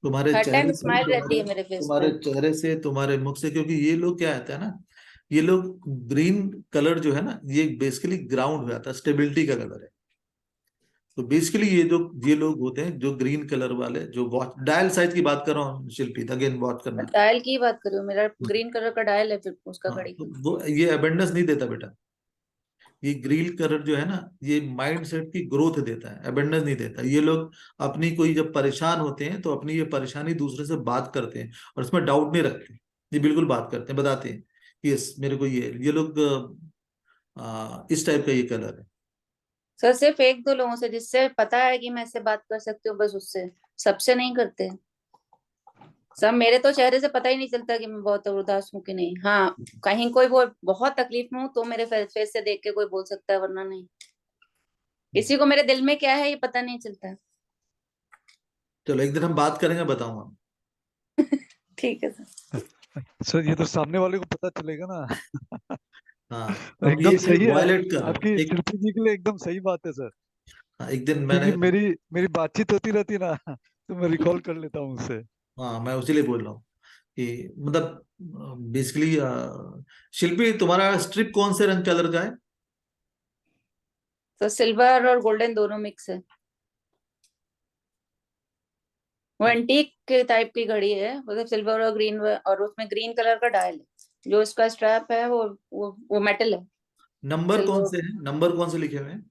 तुम्हारे हर चेहरे टाइम से, स्माइल रहती है मेरे फेस तुम्हारे पे। चेहरे से, तुम्हारे मुख से, क्योंकि ये लोग क्या होता है ना, ये लोग ग्रीन कलर जो है ना, ये बेसिकली ग्राउंड हो जाता है, स्टेबिलिटी का कलर है। तो बेसिकली ये लोग होते हैं जो ग्रीन कलर वाले, जो वॉच डायल साइज की बात कर रहा हूँ शिल्पी, अगेन वॉच करना। डायल की बात कर रही हूँ, मेरा ग्रीन कलर का डायल है फिर उसका हाँ, घड़ी तो का। वो ये अबेंडेंस नहीं देता बेटा। ये ग्रीन कलर जो है ना, ये माइंड सेट की ग्रोथ देता है, अबेंडेंस नहीं देता। ये लोग अपनी कोई जब परेशान होते हैं तो अपनी ये परेशानी दूसरे से बात करते हैं और इसमें डाउट नहीं रखते। ये बिल्कुल बात करते हैं, बताते हैं, यस मेरे को ये लोग इस टाइप का ये कलर है। सर सिर्फ एक दो लोगों से जिससे पता है कि मैं इससे बात कर सकती हूँ, बस उससे, सबसे नहीं करते। सब मेरे तो चेहरे से पता ही नहीं चलता कि मैं बहुत उदास हूँ कि नहीं। हाँ, कहीं कोई वो बहुत तकलीफ में हूँ तो मेरे फेस से देख के कोई बोल सकता है, वरना नहीं। किसी को मेरे दिल में क्या है ये पता नहीं चलता। चलो एक दिन हम बात करेंगे, बताऊंगा। ठीक है सर। सर ये तो सामने वाले को पता चलेगा ना। हाँ, अब एकदम ये सही है, वायलेट कर आपकी एक, शिल्पी जी के लिए एकदम सही बात है सर। एक दिन क्योंकि मैंने, मेरी बातचीत होती रहती ना, तो मैं रिकॉल कर लेता हूँ उससे। हाँ मैं उसी लिए बोल रहा हूँ कि मतलब बेसिकली शिल्पी तुम्हारा स्ट्रिप कौन से रंग कलर का है? तो सिल्वर और गोल्डन दोनों मिक्स है। वो एंटीक के टाइप की घड़ी है, मतलब सिल्वर और ग्रीन, और उसमें ग्रीन कलर का डायल है। जो इसका स्ट्रैप है वो मेटल है। नंबर कौन से सिल्वर। हैं, नंबर कौन से लिखे हुए हैं?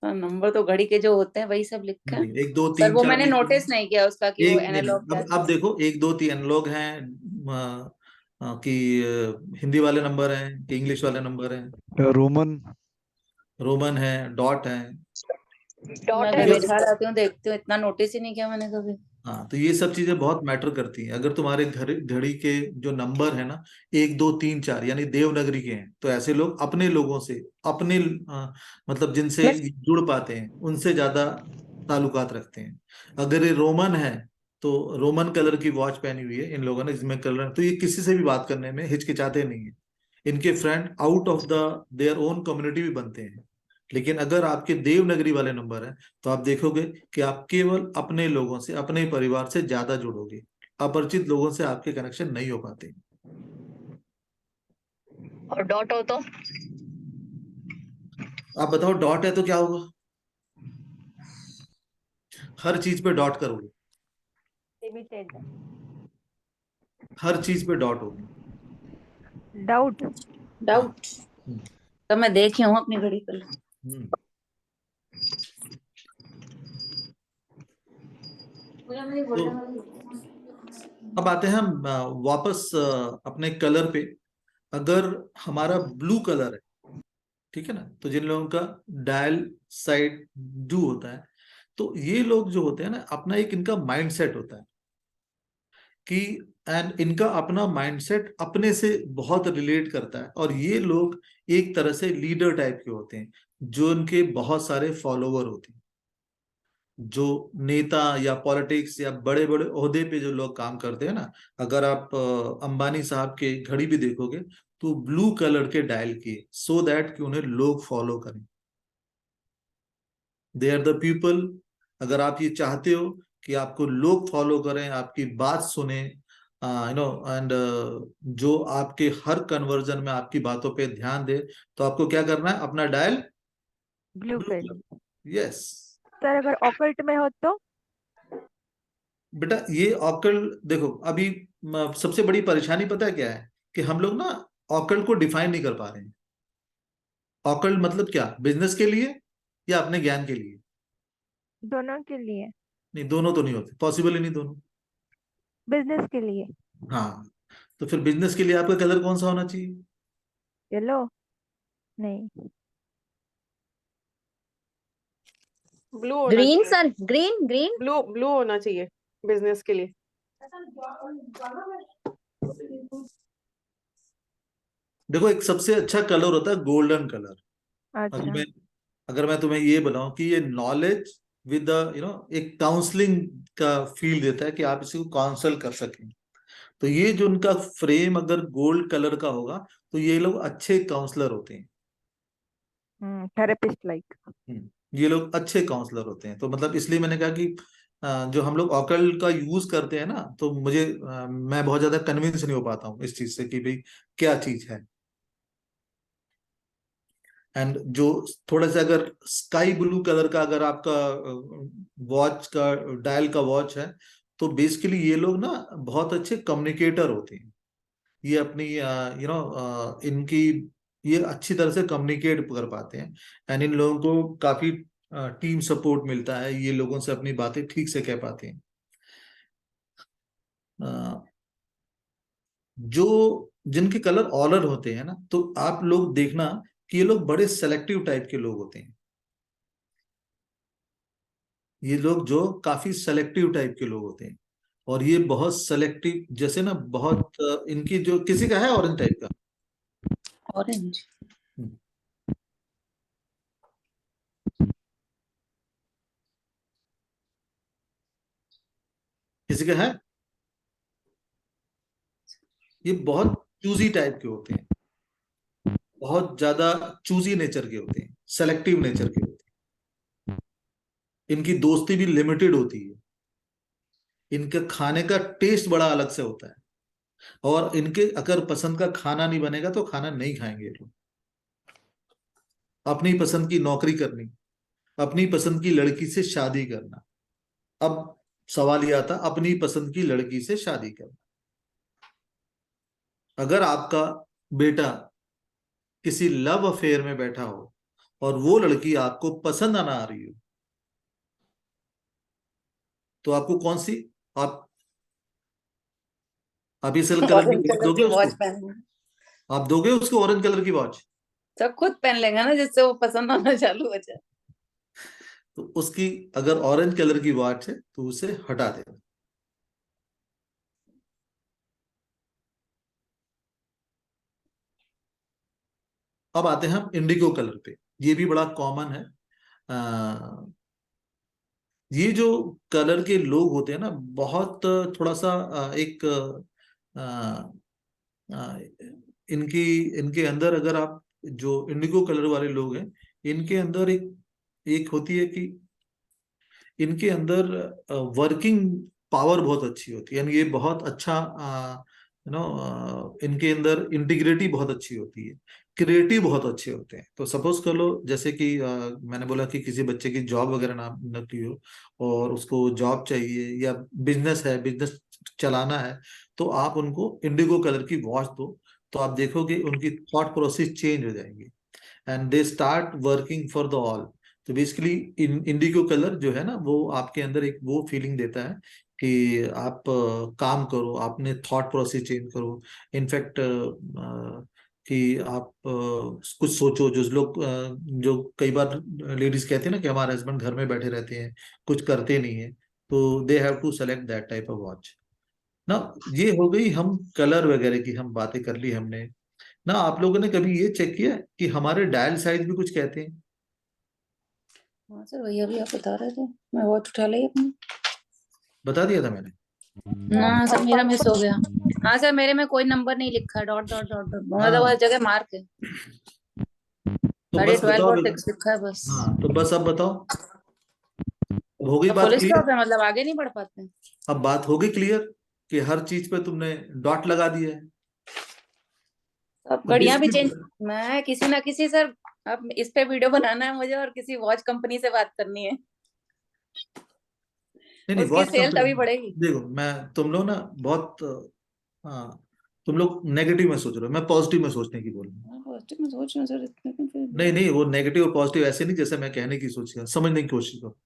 नंबर तो घड़ी के जो होते हैं वही सब लिखे हैं। नहीं, एक दो सर तीन वो चार मैंने लिखे हुए नोटिस हैं। नहीं किया उसका कि वो एक नहीं, एनालॉग क्या अब देखो, एक दो तीन लोग हैं कि हिंदी वाले नंबर हैं कि इंग्लिश वाले नंबर हैं, रोमन रोमन है, डॉट है। मैं तो घर ये, में घर आती हूँ, देखती हूँ, इतना नोटिस ही नहीं किया मैंने कभी। हाँ तो ये सब चीजें बहुत मैटर करती हैं। अगर तुम्हारे घड़ी के जो नंबर है ना, एक दो तीन चार, यानी देवनागरी के हैं, तो ऐसे लोग अपने लोगों से, अपने मतलब जिनसे जुड़ पाते हैं, उनसे ज्यादा ताल्लुकात रखते हैं। अगर ये रोमन है, तो रोमन कलर की वॉच पहनी हुई है इन लोगों ने, जिसमें कलर, तो ये किसी से भी बात करने में हिचकिचाते नहीं है। इनके friend out of the their own community भी बनते हैं। लेकिन अगर आपके देवनागरी वाले नंबर हैं, तो आप देखोगे कि आप केवल अपने लोगों से, अपने परिवार से ज्यादा जुड़ोगे। अपरिचित लोगों से आपके कनेक्शन नहीं हो पाते। और डॉट हो तो? आप बताओ, डॉट है तो क्या होगा? हर चीज पे डॉट करोगे, हर चीज पे डॉट होगी। डाउट। डाउट। तो मैं देखी हूँ अपनी घड़ी कल। तो अब आते हैं हम वापस अपने कलर पे। अगर हमारा ब्लू कलर है, ठीक है ना, तो जिन लोगों का डायल साइड ब्लू होता है, तो ये लोग जो होते हैं ना, अपना एक इनका माइंडसेट होता है कि, एंड इनका अपना माइंडसेट अपने से बहुत रिलेट करता है। और ये लोग एक तरह से लीडर टाइप के होते हैं, जो इनके बहुत सारे फॉलोवर होते हैं। जो नेता या पॉलिटिक्स या बड़े बड़े ओहदे पे जो लोग काम करते हैं ना, अगर आप अंबानी साहब के घड़ी भी देखोगे तो ब्लू कलर के डायल किए, सो दैट कि उन्हें लोग फॉलो करें। They are the people. अगर आप ये चाहते हो कि आपको लोग फॉलो करें, आपकी बात सुने, एंड जो आपके हर कन्वर्जन में आपकी बातों पे ध्यान दे, तो आपको क्या करना है? अपना डायल ब्लू ब्लू कर कलर। यस सर, अगर ऑकल्ट में हो तो? बेटा, ये ऑकल्ट देखो, अभी सबसे बड़ी परेशानी पता है क्या है? कि हम लोग ना ऑकल्ट को डिफाइन नहीं कर पा रहे हैं। ऑकल्ट मतलब क्या? बिजनेस के लिए या अपने ज्ञान के लिए? दोनों के लिए। नहीं, दोनों तो नहीं होते, पॉसिबल ही नहीं दोनों। बिजनेस के लिए। हाँ, तो फिर बिजनेस के लिए आपका कलर कौन सा होना चाहिए? येलो? नहीं। ब्लू होना ग्रीन चाहिए। Sir, green green. Blue blue होना चाहिए बिजनेस के लिए। देखो, एक सबसे अच्छा कलर होता है गोल्डन कलर। अगर अच्छा। मैं अगर मैं तुम्हें ये बताऊं कि ये नॉलेज विद द एक काउंसलिंग का फील देता है कि आप इसी को काउंसल कर सकें, तो ये जो उनका फ्रेम अगर गोल्ड कलर का होगा तो ये लोग अच्छे काउंसलर होते हैं। Therapist like. ये लोग अच्छे काउंसलर होते हैं। तो मतलब इसलिए मैंने कहा कि जो हम लोग ऑकल्ट का यूज करते हैं ना, तो मैं बहुत ज्यादा कन्विंस नहीं हो पाता हूँ इस चीज से कि भाई क्या चीज है। एंड जो थोड़ा सा अगर स्काई ब्लू कलर का अगर आपका वॉच का डायल का वॉच है, तो बेसिकली ये लोग ना बहुत अच्छे कम्युनिकेटर होते हैं। ये अपनी इनकी ये अच्छी तरह से कम्युनिकेट कर पाते हैं। एंड इन लोगों को काफी टीम सपोर्ट मिलता है, ये लोगों से अपनी बातें ठीक से कह पाते हैं। जो जिनके कलर ऑलर होते हैं ना, तो आप लोग देखना कि ये लोग बड़े सेलेक्टिव टाइप के लोग होते हैं। ये लोग जो काफी सेलेक्टिव टाइप के लोग होते हैं, और ये बहुत सेलेक्टिव, जैसे ना बहुत इनकी जो किसी का है ऑरेंज टाइप का। ऑरेंज? हम्म। किसी का है? ये बहुत चूजी टाइप के होते हैं, बहुत ज्यादा चूजी नेचर के होते हैं, सेलेक्टिव नेचर के होते हैं। इनकी दोस्ती भी लिमिटेड होती है। इनके खाने का टेस्ट बड़ा अलग से होता है, और इनके अगर पसंद का खाना नहीं बनेगा तो खाना नहीं खाएंगे ये लोग। अपनी पसंद की नौकरी करनी, अपनी पसंद की लड़की से शादी करना। अब सवाल ये आता, अपनी पसंद की लड़की से शादी करना। अगर आपका बेटा किसी लव अफेयर में बैठा हो और वो लड़की आपको पसंद ना आ रही हो, तो आपको कौन सी आप अभी इस कलर की ऑरेंज वॉच कलर दोगे की उसको? वॉच पहन, आप दोगे उसको ऑरेंज कलर की वॉच? सब खुद पहन लेगा ना, जिससे वो पसंद आना चालू हो जाए। तो उसकी अगर ऑरेंज कलर की वॉच है तो उसे हटा देना। अब आते हैं हम इंडिगो कलर पे। ये भी बड़ा कॉमन है। ये जो कलर के लोग होते हैं ना, बहुत थोड़ा सा एक अ, अ, इनकी इनके अंदर अगर आप जो इंडिगो कलर वाले लोग हैं, इनके अंदर एक एक होती है कि इनके अंदर वर्किंग पावर बहुत अच्छी होती है, यानी ये बहुत अच्छा इनके अंदर इंटीग्रिटी बहुत अच्छी होती है, क्रिएटिव बहुत अच्छे होते हैं। तो सपोज कर लो, जैसे कि मैंने बोला कि किसी बच्चे की जॉब वगैरह ना न की हो और उसको जॉब चाहिए या बिजनेस है, बिजनेस चलाना है, तो आप उनको इंडिगो कलर की वॉच दो, तो आप देखोगे उनकी थॉट प्रोसेस चेंज हो जाएंगी and they start working for the all. तो बेसिकली इंडिगो कलर जो है ना, वो आपके अंदर एक वो फीलिंग देता है कि आप काम करो, आपने थॉट प्रोसेस चेंज करो। इनफैक्ट कि आप कुछ सोचो। जो लोग जो कई बार लेडीज कहते हैं ना कि हमारे हस्बैंड घर में बैठे रहते हैं, कुछ करते नहीं है, तो they have to select that type of watch ना। ये हो गई हम कलर वगैरह की हम बातें कर ली हमने ना। आप लोगों ने कभी ये चेक किया कि हमारे डायल साइज भी कुछ कहते हैं? हाँ सर, वही अभी आप बता रहे थे, मैं वॉच उठा ली अपनी। बता दिया था मैंने। ना सर, मेरा मिस हो गया। हाँ सर, मेरे में कोई नंबर नहीं लिखा है, डॉट डॉट डॉट डॉट, मतलब वो हाँ जगह मार्क है, तो खाली बस 12 बताओ और 6 लिखा है बस। हाँ तो बस अब बताओ, अब हो गई तो बात फुल क्लियर? स्टॉप है, मतलब आगे नहीं बढ़ पाते। अब बात हो गई क्लियर कि हर चीज पे तुमने डॉट लगा दिया है। अब तो घड़ियां भी बेसिकली चेंज, मैं किसी ना किसी सर, अब इस पे वीडियो बनाना है मुझे और किसी वॉच कंपनी से बात करनी है, नहीं नहीं, उसकी वॉच सेल तभी कंपनी बढ़ेगी। देखो, मैं तुम लोग ना बहुत हाँ, तुम लोग नेगेटिव में सोच रहे हो, मैं पॉजिटिव में सोचने की बोल रहा हूँ। पॉजिटिव में सोच रहे हैं सर, इतने में फिर नहीं नहीं, वो नेगेटिव और पॉजिटिव ऐसे नहीं जैसे मैं कहने की सोच रहा, समझने की कोशिश करो।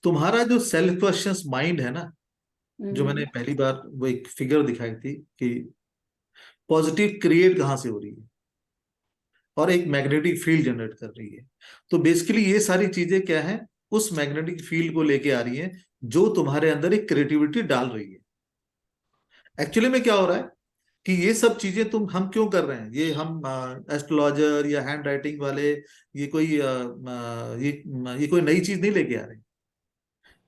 तुम्हारा जो सेल्फ क्वेश्चंस माइंड है ना, जो मैंने पहली बार वो एक फिगर दिखाई थी कि पॉजिटिव क्रिएट कहाँ से हो रही है और एक मैग्नेटिक फील्ड जनरेट कर रही है। तो बेसिकली ये सारी चीजें क्या है, उस मैग्नेटिक फील्ड को लेके आ रही है जो तुम्हारे अंदर एक क्रिएटिविटी डाल रही है। एक्चुअली में क्या हो रहा है कि ये सब चीजें हम क्यों कर रहे हैं, ये हम एस्ट्रोलॉजर या हैंड राइटिंग वाले ये कोई ये कोई नई चीज नहीं लेके आ रहे हैं।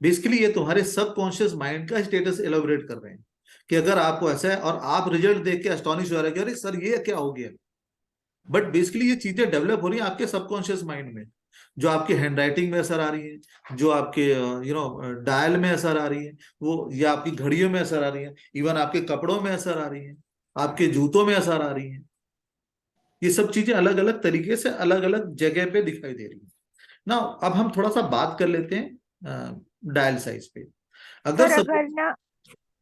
बेसिकली ये तुम्हारे सबकॉन्शियस माइंड का स्टेटस एलोबरेट कर रहे हैं कि अगर आपको ऐसा है और आप रिजल्ट देख के एस्टॉनिश हो रहे हैं कि अरे सर ये क्या हो गया। बट बेसिकली ये चीजें डेवलप हो रही हैं आपके सबकॉन्शियस माइंड में, जो आपके हैंड राइटिंग में असर आ रही है, जो आपके डायल में असर आ रही है, वो या आपकी घड़ियों में असर आ रही है, इवन आपके कपड़ों में असर आ रही है, आपके जूतों में असर आ रही है। ये सब चीजें अलग अलग तरीके से अलग अलग जगह पे दिखाई दे रही है ना। अब हम थोड़ा सा बात कर लेते हैं डायल साइज पे। अगर सर सब अगर ना,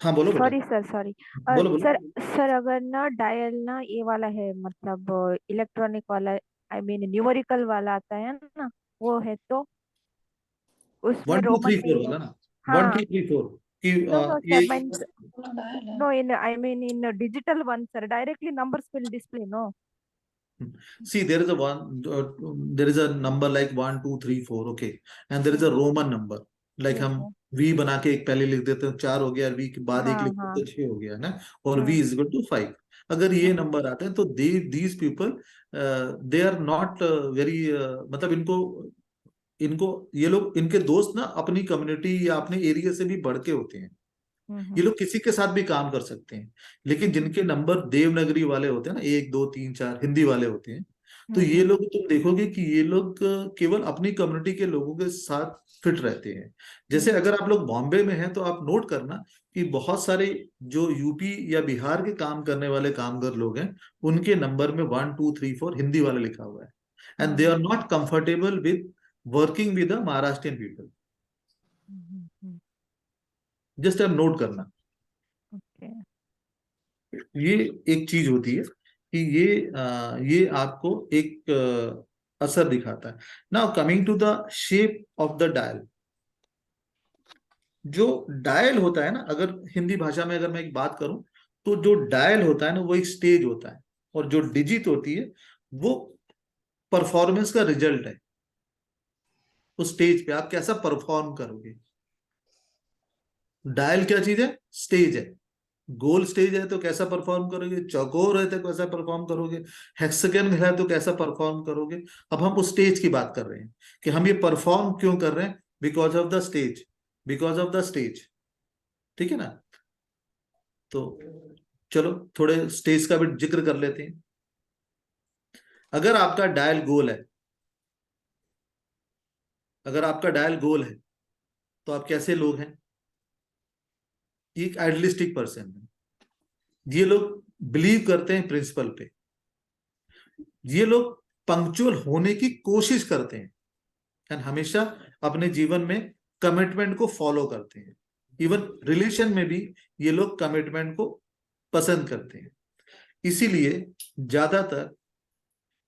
हाँ बोलो बेटा, सॉरी सर, सॉरी बोलो बोलो। सर, सर अगर ना डायल ना ये वाला है, मतलब इलेक्ट्रॉनिक वाला, आई मीन न्यूमेरिकल वाला आता है ना, वो है तो उसमें 1 2 रोमन 3 4 नहीं है। वाला ना, 1 2 हाँ, 3 4 कि नो नो ये sir, means no, in I mean in digital one sir, directly numbers will display, no? see there is a one there is a number like 1 2 3 4, okay, and there is a Roman number like Yes हम sir. v बना के एक पहले लिख देते हैं 4 हो गया, v के बाद एक हाँ लिख देते हाँ हैं 6 हो गया ना, और v हाँ is equal to 5। अगर ये नंबर आते हैं तो these people they are not very मतलब इनको इनको ये लोग, इनके दोस्त ना अपनी कम्युनिटी या अपने एरिया से भी बढ़ के होते हैं। ये लोग किसी के साथ भी काम कर सकते हैं, लेकिन जिनके नंबर देवनागरी वाले होते हैं ना, 1 2 3 4 हिंदी वाले होते हैं, तो ये लोग तुम देखोगे कि ये लोग केवल अपनी कम्युनिटी के लोगों के साथ फिट रहते हैं। जैसे अगर आप लोग बॉम्बे में हैं तो आप नोट करना कि बहुत सारे जो यूपी या बिहार के काम करने वाले कामगार लोग हैं, उनके नंबर में 1 2 3 4 हिंदी वाला लिखा हुआ है, and they are not comfortable with working with the Maharashtrian people. Just आप नोट करना, okay. ये एक चीज होती है कि ये आपको एक असर दिखाता है। Now coming to the shape of the dial. जो डायल होता है ना, अगर हिंदी भाषा में अगर मैं एक बात करूं तो जो डायल होता है ना वो एक स्टेज होता है, और जो डिजिट होती है वो परफॉर्मेंस का रिजल्ट है। उस स्टेज पे आप कैसा परफॉर्म करोगे। डायल क्या चीज है, स्टेज है। गोल स्टेज है तो कैसा परफॉर्म करोगे, चौकोर है तो कैसा परफॉर्म करोगे, हेक्सागन है तो कैसा परफॉर्म करोगे। अब हम उस स्टेज की बात कर रहे हैं कि हम ये परफॉर्म क्यों कर रहे हैं, because of the stage, because of the stage, ठीक है ना। तो चलो थोड़े स्टेज का भी जिक्र कर लेते हैं। अगर आपका डायल गोल है, अगर आपका डायल गोल है तो आप कैसे लोग हैं, एक आइडियलिस्टिक पर्सन है। ये लोग बिलीव करते हैं प्रिंसिपल पे, ये लोग पंक्चुअल होने की कोशिश करते हैं, एंड हमेशा अपने जीवन में कमिटमेंट को फॉलो करते हैं। इवन रिलेशन में भी ये लोग कमिटमेंट को पसंद करते हैं। इसीलिए ज्यादातर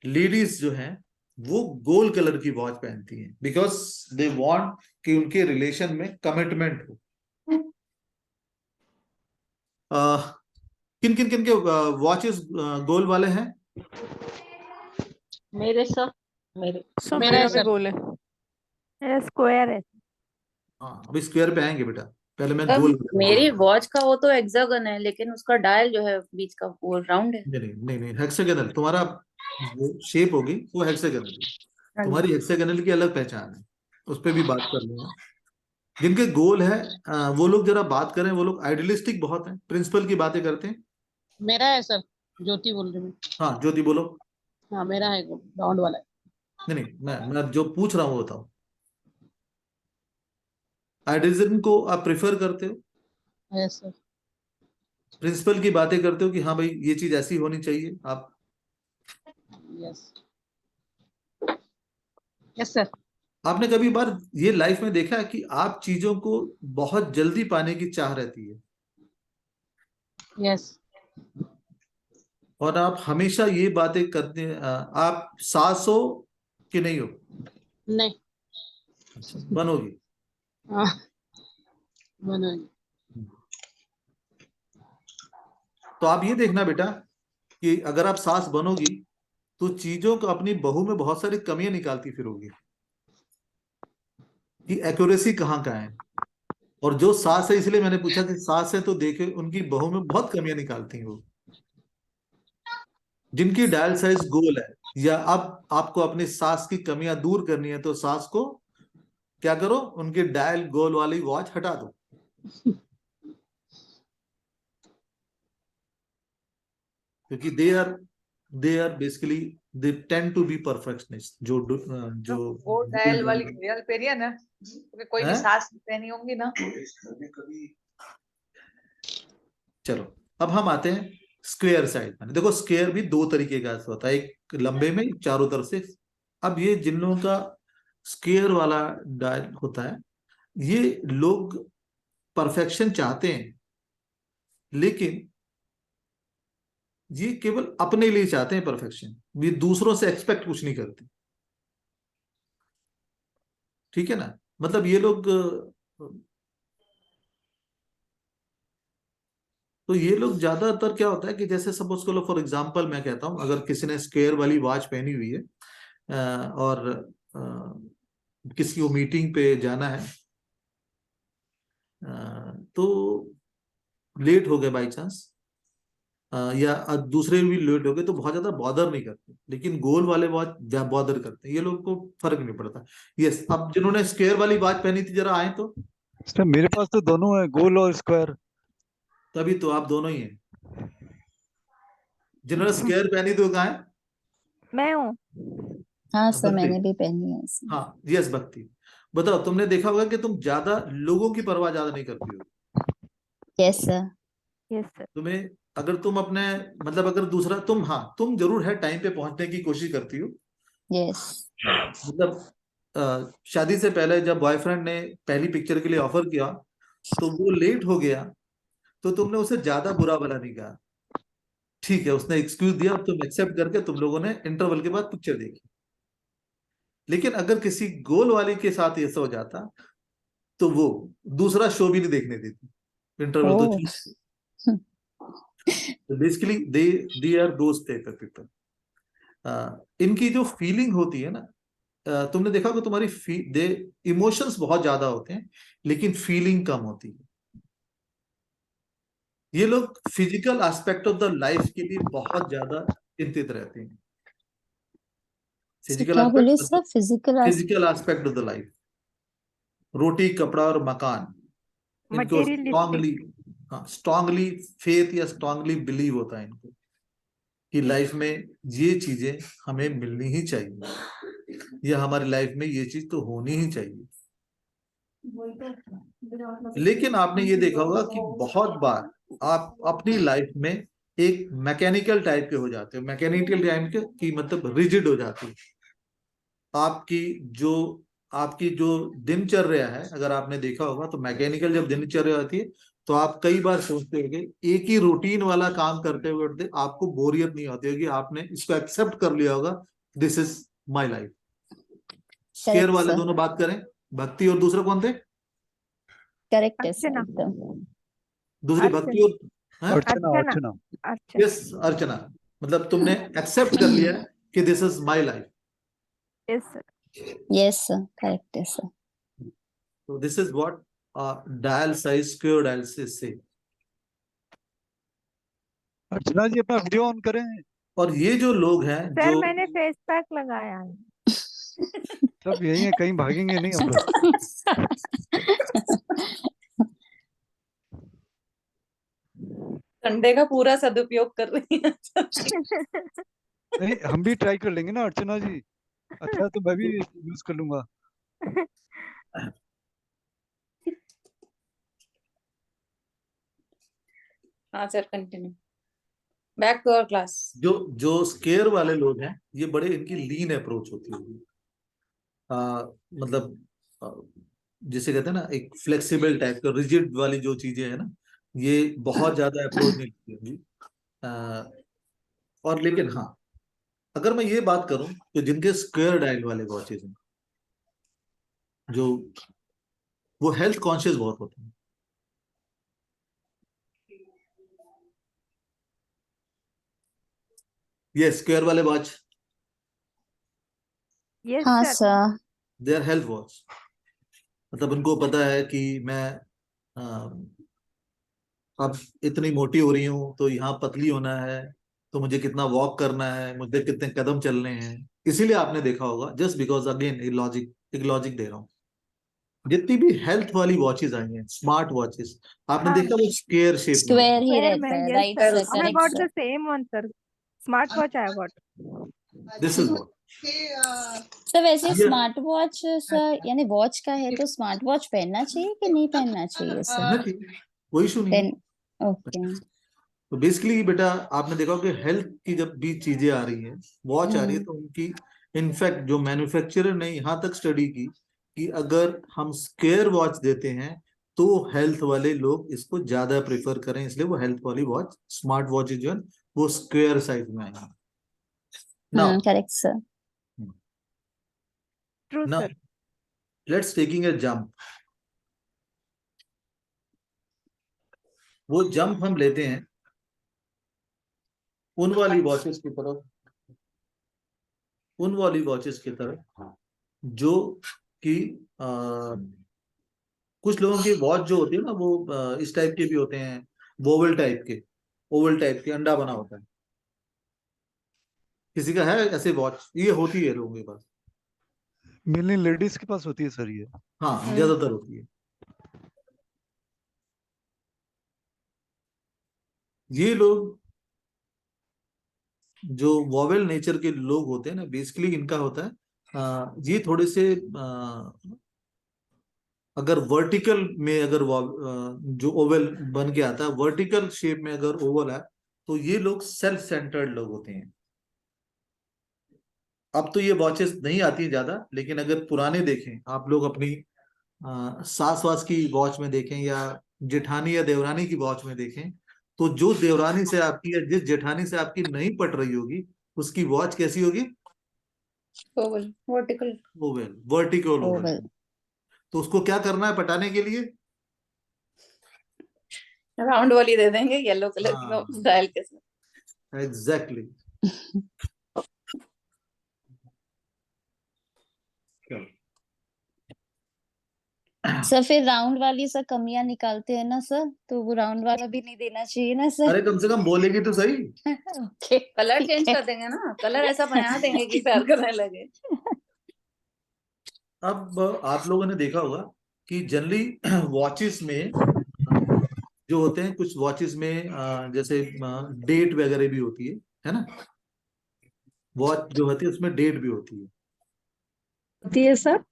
लेडीज जो हैं वो गोल्ड कलर की वॉच पहनती हैं, बिकॉज दे वांट कि उनके रिलेशन में कमिटमेंट हो। किन किन किन के वॉचेस गोल वाले हैं। मेरे सर, मेरे सर मेरा मेरा है भी सर। गोल है। मेरा स्क्वायर है। हाँ अभी स्क्वायर पे आएंगे बेटा, पहले मैं अब गोल। मेरी वॉच का वो तो हेक्सागन है, लेकिन उसका डायल जो है बीच का वो राउंड है। नहीं नहीं नहीं, हेक्सागोनल तुम्हारा जो शेप होगी वो हेक्सागोनल, हाँ जी। तुम्हारी हेक्सागोनल की अलग पहचान है। उस पर भी बात कर लूंगा। जिनके गोल है वो लोग जरा बात करें। वो लोग आइडियलिस्टिक बहुत हैं, प्रिंसिपल की बातें करते हैं। मेरा है सर, ज्योति बोल रही हूँ। हाँ ज्योति बोलो। हाँ मेरा है राउंड वाला। नहीं नहीं, मैं जो पूछ रहा हूँ वो बताओ। आइडियलिज्म को आप प्रेफर करते हो? Yes sir. प्रिंसिपल की बातें करते हो कि हाँ भाई ये चीज ऐसी होनी चाहिए आप? Yes yes sir. आपने कभी बार ये लाइफ में देखा है कि आप चीजों को बहुत जल्दी पाने की चाह रहती है यस। और आप हमेशा ये बातें करते आप सास हो कि नहीं हो? नहीं। अच्छा, बनोगी? हाँ बनाएंगे। तो आप ये देखना बेटा कि अगर आप सास बनोगी तो चीजों को अपनी बहू में बहुत सारी कमियां निकालती फिरोगी कि एक्यूरेसी कहाँ का है। और जो सास है, इसलिए मैंने पूछा कि सास है तो देखे उनकी बहू में बहुत कमियां निकालती हैं वो। जिनकी डायल साइज गोल है, या अब आपको अपनी सास की कमियां दूर करनी है तो सास को क्या करो, उनकी डायल गोल वाली वॉच हटा दो। क्योंकि they are basically they tend to be perfectionist. जो वो डायल वाली घड़ियाल पहनी है ना, क्योंकि कोई भी हैं? सास पहनी होंगी ना। चलो अब हम आते हैं स्क्वायर साइड में। देखो स्क्वायर भी दो तरीके का होता है, एक लंबे में, एक चारों तरफ से। अब ये जिन लोगों का स्क्वायर वाला डायल होता है, ये लोग परफेक्शन चाहते हैं, लेकिन ये केवल अपने लिए चाहते हैं परफेक्शन। ये दूसरों से एक्सपेक्ट कुछ नहीं करते। ठीक है ना? मतलब ये लोग तो ये लोग ज्यादातर क्या होता है कि जैसे सपोज करो, फॉर एग्जांपल मैं कहता हूं, अगर किसी ने स्क्वायर वाली वॉच पहनी हुई है और किसी को मीटिंग पे जाना है, तो लेट हो गए बाई चांस, या दूसरे भी लेट हो गए, तो बहुत ज्यादा बॉदर नहीं करते। लेकिन गोल वाले वॉच बॉदर करते हैं। ये लोग को फर्क नहीं पड़ता। यस, अब जिन्होंने स्क्वायर वाली वॉच पहनी थी जरा आए तो। सर मेरे पास तो दोनों है, गोल और स्क्वायर। तभी तो आप दोनों ही हैं। जिन्होंने स्क्वायर पहनी थी वो कहाँ है? मैं हूँ। हाँ सर, भक्ति। मैंने भी पहनी है ऐसी। हाँ यस भक्ति, बताओ। तुमने देखा होगा कि तुम ज्यादा लोगों की परवाह ज्यादा नहीं करती हो। Yes sir. Yes sir. तुम्हें अगर तुम अपने मतलब अगर दूसरा तुम, हाँ तुम जरूर है टाइम पे पहुंचने की कोशिश करती हो। यस। मतलब शादी से पहले जब बॉयफ्रेंड ने पहली पिक्चर के लिए ऑफर किया तो वो लेट हो गया, तो तुमने उसे ज्यादा बुरा भला नहीं कहा। ठीक है, उसने एक्सक्यूज दिया, तुम एक्सेप्ट करके तुम लोगों ने इंटरवल के बाद पिक्चर देखी। लेकिन अगर किसी गोल वाली के साथ ऐसा हो जाता तो वो दूसरा शो भी नहीं देखने देती, इंटरवल तो ओह। Basically they are those type of people. इनकी जो फीलिंग होती है ना, तुमने देखा कि तुम्हारी दे इमोशंस बहुत ज्यादा होते हैं लेकिन फीलिंग कम होती है। ये लोग physical aspect of the life के लिए बहुत ज्यादा चिंतित रहते हैं। फिजिकल क्या बोले aspect, sir? Physical aspect of the life, रोटी कपड़ा और मकान, इनको स्ट्रांगली, हाँ स्ट्रांगली फेथ या स्ट्रांगली बिलीव होता है इनको कि लाइफ में ये चीजें हमें मिलनी ही चाहिए, या हमारी लाइफ में ये चीज तो होनी ही चाहिए। लेकिन आपने ये देखा होगा कि बहुत बार आप अपनी लाइफ में एक मैकेनिकल टाइप के हो जाते हो। मैकेनिकल टाइप के की मतलब रिजिड हो जाती है। आपकी जो दिनचर्या है, अगर आपने देखा होगा तो मैकेनिकल जब दिनचर्या होती है तो आप कई बार सोचते होंगे एक ही रूटीन वाला काम करते हुए आपको बोरियत नहीं होती होगी। आपने इसको एक्सेप्ट कर लिया होगा, this is my life. Square वाले दोनों बात करें, भक्ति और दूसरा कौन थे? करेक्ट है सर अर्चना। एकदम। दूसरी भक्ति और अर्चना अर्चना। यस अर्चना। मतलब तुमने एक्सेप्ट कर लिया कि this is my life. Yes sir. Yes sir, correct है sir. So this is what dial size square dialysis से। अर्चना जी अपना वीडियो ऑन करें। और ये जो लोग हैं सर जो मैंने फेस पैक लगाया है। सब यही है, कहीं भागेंगे नहीं हम लोग। संडे का पूरा सदुपयोग कर रही है। नहीं, हम भी ट्राई कर लेंगे ना अर्चना जी। अच्छा, तो मैं भी यूज कर लूंगा। हाँ sir, continue, back to our class. जो जो स्केयर वाले लोग हैं, ये बड़े इनकी लीन अप्रोच होती होगी। मतलब आ, जिसे कहते हैं ना, एक फ्लेक्सिबल टाइप का, रिजिड वाली जो चीजें है ना, ये बहुत ज्यादा अप्रोच नहीं लेती होंगी। आ, और लेकिन हाँ, अगर मैं ये बात करूं तो जिनके स्क्वायर डायल वाले वॉचेज हैं, जो वो हेल्थ कॉन्शियस बहुत होते हैं। ये स्क्वायर वाले वॉच, यस हाँ sir. Sir. They are health watch. मतलब उनको पता है कि मैं अब इतनी मोटी हो रही हूँ तो यहाँ पतली होना है, तो मुझे कितना वॉक करना है, मुझे कितने कदम चलने हैं। इसीलिए आपने देखा होगा, जस्ट बिकॉज अगेन एक लॉजिक दे रहा हूँ, जितनी भी हेल्थ वाली वॉचेस आई हैं, स्मार्ट वॉचेस, आपने हाँ देखा वो स्क्वायर शेप में स्क्वायर होती ही square रहता में, है, yes right sir. Sir, I correct got sir. the same one sir. Smartwatch I got. है। दिस इज व्हाट सर वैसे ये स्मार्ट वॉच सर, यानी वॉच का है तो स्मार्ट वॉच पहनना चाहिए कि नहीं पहनना चाहिए सर? पहनना चाहिए, कोई इशू नहीं है। पहन, ओके। तो बेसिकली बेटा, आपने देखा कि हेल्थ की जब भी चीजें आ रही हैं, वॉच आ रही है, तो उनकी इनफैक्ट जो मैन्युफैक्चरर ने यहाँ तक स्टडी की कि अगर हम स्क्वायर वॉच देते हैं तो हेल्थ वाले लोग इसको ज्यादा प्रेफर करें, इसलिए वो हेल्थ वाली वॉच, स्मार्ट वॉच जो है वो स्क्वायर साइज में आई है। Now correct sir. True now sir. Let's taking a jump. वो जंप हम लेते हैं उन वाली वॉचेस की तरफ, उन वाली वॉचेस की तरफ जो कि कुछ लोगों की वॉच जो होती है ना, वो इस टाइप के भी होते हैं, वोवल टाइप के, ओवल टाइप के, अंडा बना होता है। किसी का है ऐसे वॉच? ये होती है लोगों के पास। मेनली लेडीज के पास होती है सर ये। हाँ, ज्यादातर होती है। ये लोग जो वोवेल नेचर के लोग होते हैं ना, बेसिकली इनका होता है ये थोड़े से अगर वर्टिकल में, अगर जो ओवल बन के आता है वर्टिकल शेप में, अगर ओवल है, तो ये लोग सेल्फ सेंटर्ड लोग होते हैं। अब तो ये वॉचेस नहीं आती ज्यादा, लेकिन अगर पुराने देखें आप लोग, अपनी सास वास की वॉच में देखें, या जेठानी या देवरानी की वॉच में देखें, तो जो देवरानी से आपकी या जिस जेठानी से आपकी नहीं पट रही होगी, उसकी वॉच कैसी होगी? Oval, vertical, Oval, vertical Oval. Oval. तो उसको क्या करना है पटाने के लिए? राउंड वाली दे देंगे येलो कलर हाँ, की डायल के साथ। एग्जैक्टली। सर फिर राउंड वाली सर कमियां निकालते हैं ना सर, तो वो राउंड वाला भी नहीं देना चाहिए ना सर? अरे कम से कम बोलेगी तो सही। ओके, कलर ठीक चेंज है। कर देंगे ना, कलर ऐसा बना देंगे कि प्यार करने लगे। अब आप लोगों ने देखा होगा कि जनरली वॉचेस में जो होते हैं, कुछ वॉचेस में जैसे डेट वगैरह भी होती है ना? वॉच जो होती है उसमें डेट भी होती है। होती है सर।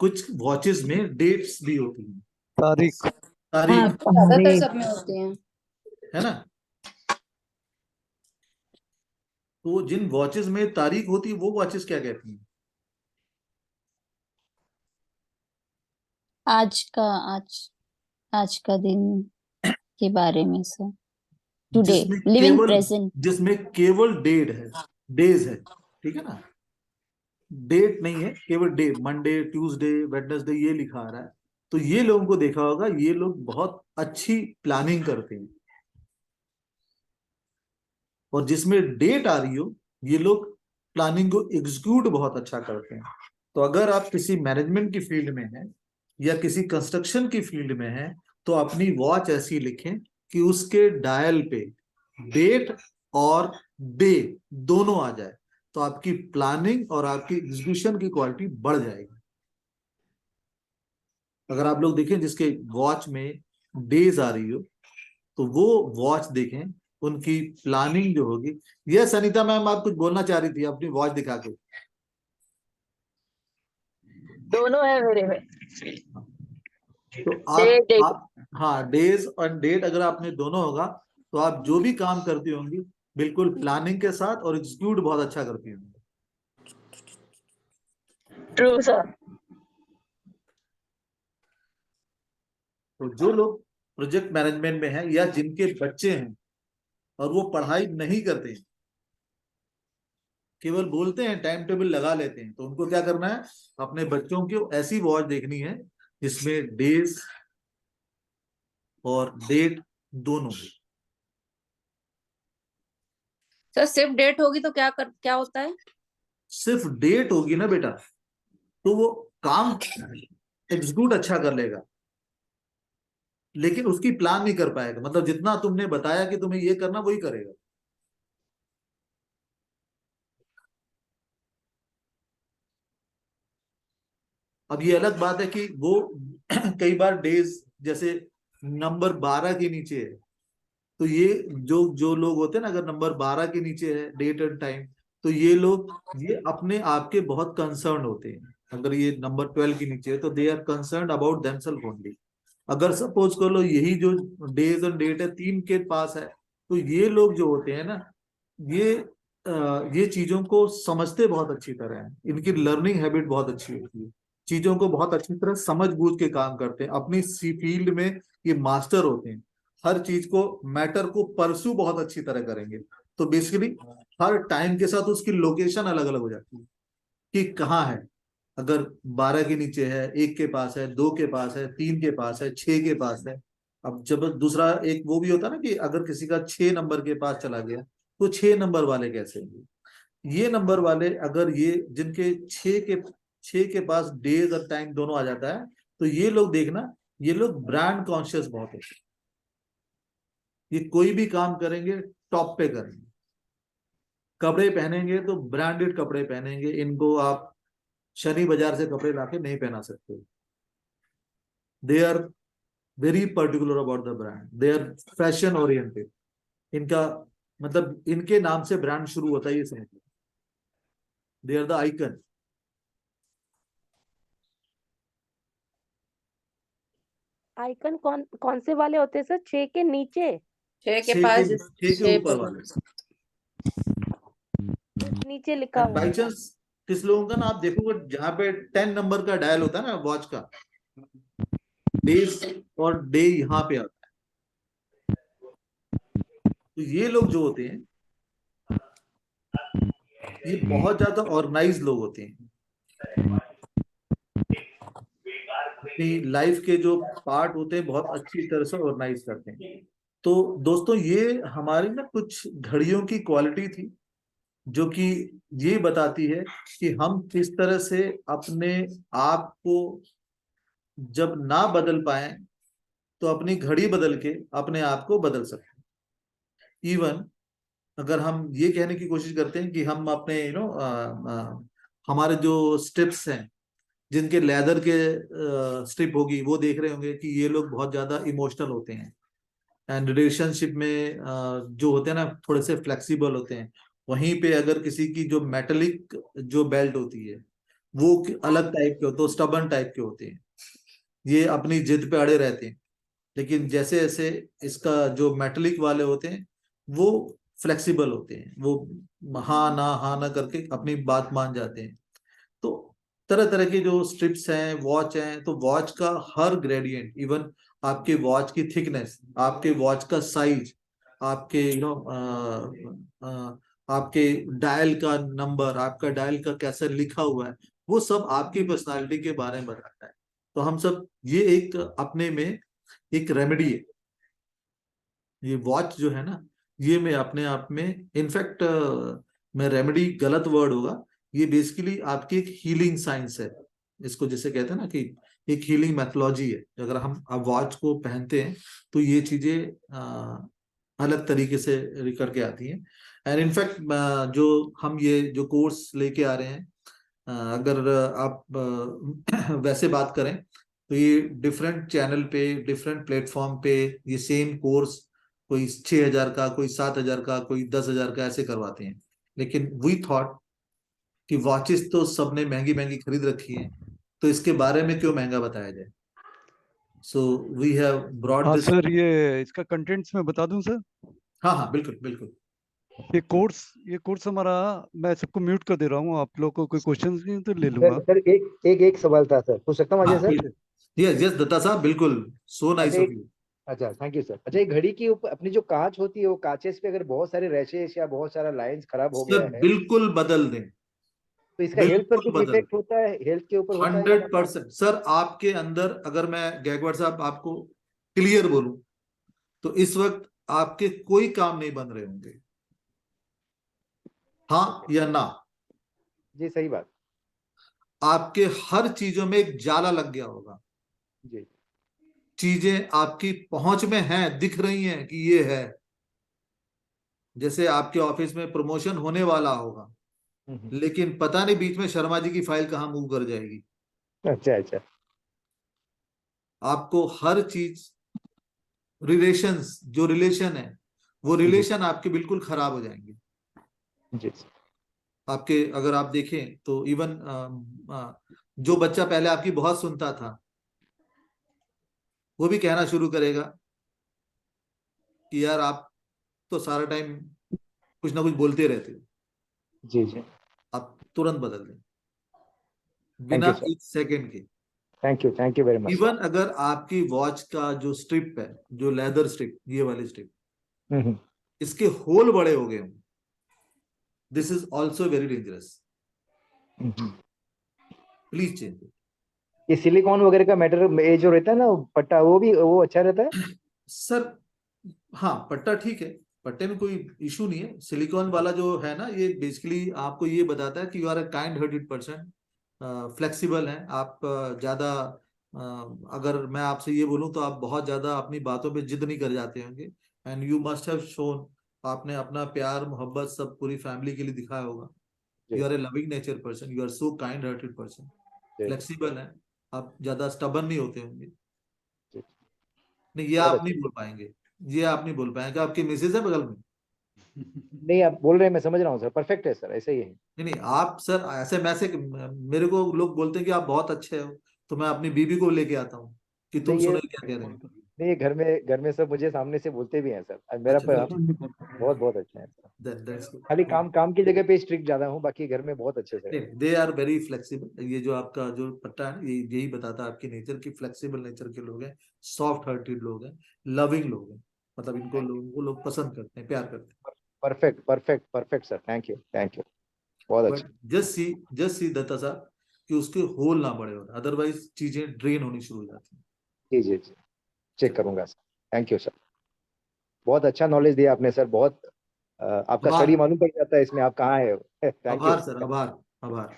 कुछ वॉचेस में डेट्स भी होती हैं, तारीख। तारीख, ज्यादातर सब में होती हैं। है ना? तो जिन वॉचेस में तारीख होती है वो वॉचेस क्या कहती हैं? आज का, आज का दिन के बारे में सर, टुडे, जिसमें लिविंग केवल प्रेजेंट। जिसमें केवल डेट है, डेज है, ठीक है ना? डेट नहीं है, केवल डे, मंडे, ट्यूसडे, वेडनेसडे, ये लिखा आ रहा है। तो ये लोगों को देखा होगा, ये लोग बहुत अच्छी प्लानिंग करते हैं। और जिसमें डेट आ रही हो, ये लोग प्लानिंग को एग्जीक्यूट बहुत अच्छा करते हैं। तो अगर आप किसी मैनेजमेंट की फील्ड में हैं या किसी कंस्ट्रक्शन की फील्ड में हैं, तो अपनी वॉच ऐसी लिखें कि उसके डायल पे डेट और डे दोनों आ जाए। तो आपकी प्लानिंग और आपकी एग्जीक्यूशन की क्वालिटी बढ़ जाएगी। अगर आप लोग देखें जिसके वॉच में डेज आ रही हो, तो वो वॉच देखें, उनकी प्लानिंग जो होगी। यस अनीता मैम, आप कुछ बोलना चाह रही थी अपनी वॉच दिखा के। दोनों है मेरे में। तो डेट आप हाँ, डेज और डेट अगर आपने दोनों होगा तो आप जो भी काम करती होंगी बिल्कुल प्लानिंग के साथ और एग्जीक्यूट बहुत अच्छा करती होंगी। True sir. तो जो लोग प्रोजेक्ट मैनेजमेंट में हैं या जिनके बच्चे हैं और वो पढ़ाई नहीं करते हैं, केवल बोलते हैं, टाइम टेबल लगा लेते हैं, तो उनको क्या करना है, अपने बच्चों को ऐसी वॉच देखनी है जिसमें डेज और डेट दोनों हो। सर सिर्फ डेट होगी तो क्या होता है? सिर्फ डेट होगी ना बेटा, तो वो काम एग्जीक्यूट अच्छा कर लेगा, लेकिन उसकी प्लान नहीं कर पाएगा। मतलब जितना तुमने बताया कि तुम्हें ये करना, वही करेगा। अब ये अलग बात है कि वो कई बार डेज जैसे नंबर 12 के नीचे है, तो ये जो जो लोग होते हैं ना, अगर नंबर 12 के नीचे है डेट एंड टाइम, तो ये लोग ये अपने आप के बहुत कंसर्न होते हैं। अगर ये नंबर 12 के नीचे है तो they are concern about themselves only. अगर सपोज कर लो यही जो डेज एंड डेट है 3 के पास है, तो ये लोग जो होते हैं ना, ये चीजों को समझते बहुत अच्छी तरह हैं। इनकी लर्निंग हैबिट बहुत अच्छी होती है, चीजों को बहुत अच्छी तरह समझ बूझ के काम करते हैं, अपनी सी फील्ड में ये मास्टर होते हैं। हर चीज को, मैटर को परस्यू बहुत अच्छी तरह करेंगे। तो बेसिकली हर टाइम के साथ उसकी लोकेशन अलग अलग हो जाती है कि कहाँ है। अगर 12 के नीचे है, 1 के पास है, 2 के पास है, 3 के पास है, 6 के पास है। अब जब दूसरा एक वो भी होता है ना कि अगर किसी का 6 नंबर के पास चला गया, तो 6 नंबर वाले कैसे होंगे। ये नंबर वाले अगर ये जिनके 6 के पास डेज और टाइम दोनों आ जाता है, तो ये लोग देखना, ये लोग ब्रांड कॉन्शियस बहुत होते हैं। ये कोई भी काम करेंगे टॉप पे करेंगे। कपड़े पहनेंगे तो ब्रांडेड कपड़े पहनेंगे, इनको आप शनि बाजार से कपड़े लाके नहीं पहना सकते। They are very particular about the brand, they are fashion oriented. इनका मतलब इनके नाम से ब्रांड शुरू होता है, ये समझ लो। They are the icon. Icon कौन से वाले होते हैं सर? 6 के नीचे? 6 के 6 पास, के 6 ऊपर पर वाले। नीचे लिखा हुआ बाई है। चांस किस लोगों का ना, आप देखोगे जहां पे 10 नंबर का डायल होता है ना वॉच का, डेज और डे यहाँ पे आता है। तो ये लोग जो होते हैं, ये बहुत ज्यादा ऑर्गेनाइज लोग होते हैं। अपनी लाइफ के जो पार्ट होते हैं बहुत अच्छी तरह से ऑर्गेनाइज करते हैं। तो दोस्तों, ये हमारी ना कुछ घड़ियों की क्वालिटी थी जो कि ये बताती है कि हम किस तरह से अपने आप को जब ना बदल पाए तो अपनी घड़ी बदल के अपने आप को बदल सकते हैं। इवन अगर हम ये कहने की कोशिश करते हैं कि हम अपने हमारे जो स्टेप्स हैं, जिनके लेदर के स्ट्रिप होगी, वो देख रहे होंगे कि ये लोग बहुत ज्यादा इमोशनल होते हैं एंड रिलेशनशिप में जो होते हैं ना थोड़े से फ्लेक्सिबल होते हैं। वहीं पे अगर किसी की जो मेटेलिक जो बेल्ट होती है वो अलग टाइप के होते हैं, स्टबर्न टाइप के होते हैं, ये अपनी जिद पे अड़े रहते हैं। लेकिन जैसे जैसे इसका जो मेटेलिक वाले होते हैं वो फ्लेक्सिबल होते हैं, वो हाँ ना करके अपनी बात मान जाते हैं। तो तरह तरह के जो स्ट्रिप्स हैं, वॉच हैं, तो वॉच का हर ग्रेडियंट, इवन आपके वॉच की थिकनेस, आपके वॉच का साइज, आपके आपके डायल का नंबर, आपका डायल का कैसे लिखा हुआ है, वो सब आपकी पर्सनालिटी के बारे में बताता है। तो हम सब ये एक अपने में एक रेमेडी है। ये वॉच जो है ना, ये मैं अपने आप में, इनफैक्ट मैं रेमेडी गलत वर्ड होगा, ये बेसिकली आपकी एक हीलिंग साइंस है। इसको जैसे कहते हैं ना कि एक हीलिंग मैथोलॉजी है। अगर हम अब वॉच को पहनते हैं तो ये चीजें अलग तरीके से करके आती हैं। एंड इनफैक्ट जो हम ये जो कोर्स लेके आ रहे हैं, अगर आप वैसे बात करें तो ये डिफरेंट चैनल पे, डिफरेंट प्लेटफॉर्म पे ये सेम कोर्स कोई 6,000 का, कोई 7,000 का, कोई 10,000 का ऐसे करवाते हैं। लेकिन वी थॉट कि वॉचेस तो सबने महंगी महंगी खरीद रखी है, तो इसके बारे में क्यों महंगा बताया जाए। सो वी हैव ब्रॉट हाँ दिस। सर, ये इसका कंटेंट्स मैं बता दूं सर। हाँ हाँ बिल्कुल बिल्कुल। ये कोर्स हमारा, मैं सबको म्यूट कर दे रहा हूँ, आप लोगों को कोई क्वेश्चंस नहीं तो ले लूंगा। सर एक सवाल था सर, पूछ सकता हूँ Ajay sir? Yes yes Datta साहब, बिल्कुल, सो नाइस अच्छा ऑफ यू। अच्छा, थैंक यू सर। अच्छा, ये घड़ी की ऊपर अपनी जो कांच होती है, वो कांचेस पे अगर बहुत सारे रैशेस या बहुत सारा लाइंस खराब हो गया सर है, बिल्कुल बदल दें, तो इसका हेल्थ पर बिल्कुल कुछ बदल। इफेक्ट होता है? हेल्थ के ऊपर होता है या 100% सर। आपके अंदर, अगर मैं गायकवाड़ साहब आपको क्लियर बोलूं, तो इस वक्त आपके कोई काम नहीं बन रहे होंगे, हाँ या ना? जी सही बात। आपके हर चीजों में एक जाला लग गया होगा, जी चीजें आपकी पहुंच में हैं, दिख रही हैं कि ये है। जैसे आपके ऑफिस में प्रमोशन होने वाला होगा, लेकिन पता नहीं बीच में शर्मा जी की फाइल कहाँ मूव कर जाएगी। अच्छा अच्छा। आपको हर चीज, रिलेशंस, जो रिलेशन है वो जी रिलेशन आपके बिल्कुल खराब हो जाएंगे। जी आपके, अगर आप देखें तो इवन जो बच्चा पहले आपकी बहुत सुनता था, वो भी कहना शुरू करेगा कि यार आप तो सारा टाइम कुछ ना कुछ बोलते रहते हो। जी जी। आप तुरंत बदल दें, थैंक बिना यू सर, एक सेकंड के। Thank you very much. Even अगर आपकी वॉच का जो स्ट्रिप है, जो लेदर स्ट्रिप, ये वाली स्ट्रिप, इसके होल बड़े हो गए हों, this is also very dangerous. Please change. ये सिलिकॉन वगैरह का मैटर, ये जो रहता है ना पट्टा, वो अच्छा रहता है सर हाँ, पट्टा ठीक है, पट्टे में कोई इशू नहीं है। सिलिकॉन वाला जो है ना, ये बेसिकली आपको ये बताता है कि you are a kind hearted person, flexible हैं आप, ज्यादा अगर मैं आपसे ये बोलूं तो आप बहुत ज्यादा अपनी बातों पे जिद नहीं कर जाते होंगे। And you must have shown, आपने अपना प्यार मोहब्बत सब पूरी फैमिली के लिए दिखाया होगा। You are a loving nature person, you are so kind hearted person, flexible है आप, ज्यादा स्टबन नहीं होते होंगे। नहीं, ये बहुत आप अच्छा। नहीं बोल पाएंगे, ये आप नहीं बोल पाएंगे। आपकी मिसेज है बगल में? नहीं, आप बोल रहे हैं, मैं समझ रहा हूँ सर, परफेक्ट है सर, ऐसे ही है। नहीं नहीं, आप सर ऐसे मैसे, मेरे को लोग बोलते हैं कि आप बहुत अच्छे हो, तो मैं अपनी बीबी को लेके आता हूँ कि तुम नहीं ये सुनो ये क्या कह रहे हैं। नहीं, ये घर में सब मुझे सामने से बोलते भी हैं सर, अच्छा, बहुत बहुत अच्छा है सर। दैट्स खाली गुड। काम की जगह पे स्ट्रिक्ट ज्यादा हूँ, बाकी घर में बहुत अच्छे से। They are very flexible. ये जो आपका जो पट्टा है, ये यही बताता है आपकी नेचर की, फ्लेक्सिबल नेचर के लोग हैं, सॉफ्ट हार्टेड लोग हैं, लविंग लोग हैं, मतलब इनको लोगों को लोग पसंद करते हैं, प्यार करते हैं। परफेक्ट सर, थैंक यू बहुत बट अच्छा। जस्ट सी दत्ता साहब कि उसके होल ना बड़े हो, अदरवाइज चीजें ड्रेन होनी शुरू हो जाती हैं। जी चेक करूंगा सर, थैंक यू सर। बहुत अच्छा नॉलेज दिया आपने सर, बहुत आपका आभार, स्टडी मालूम पड़ जाता है इसमें, आप कहाँ है। थैंक यू आभार सर, आभार, आभार।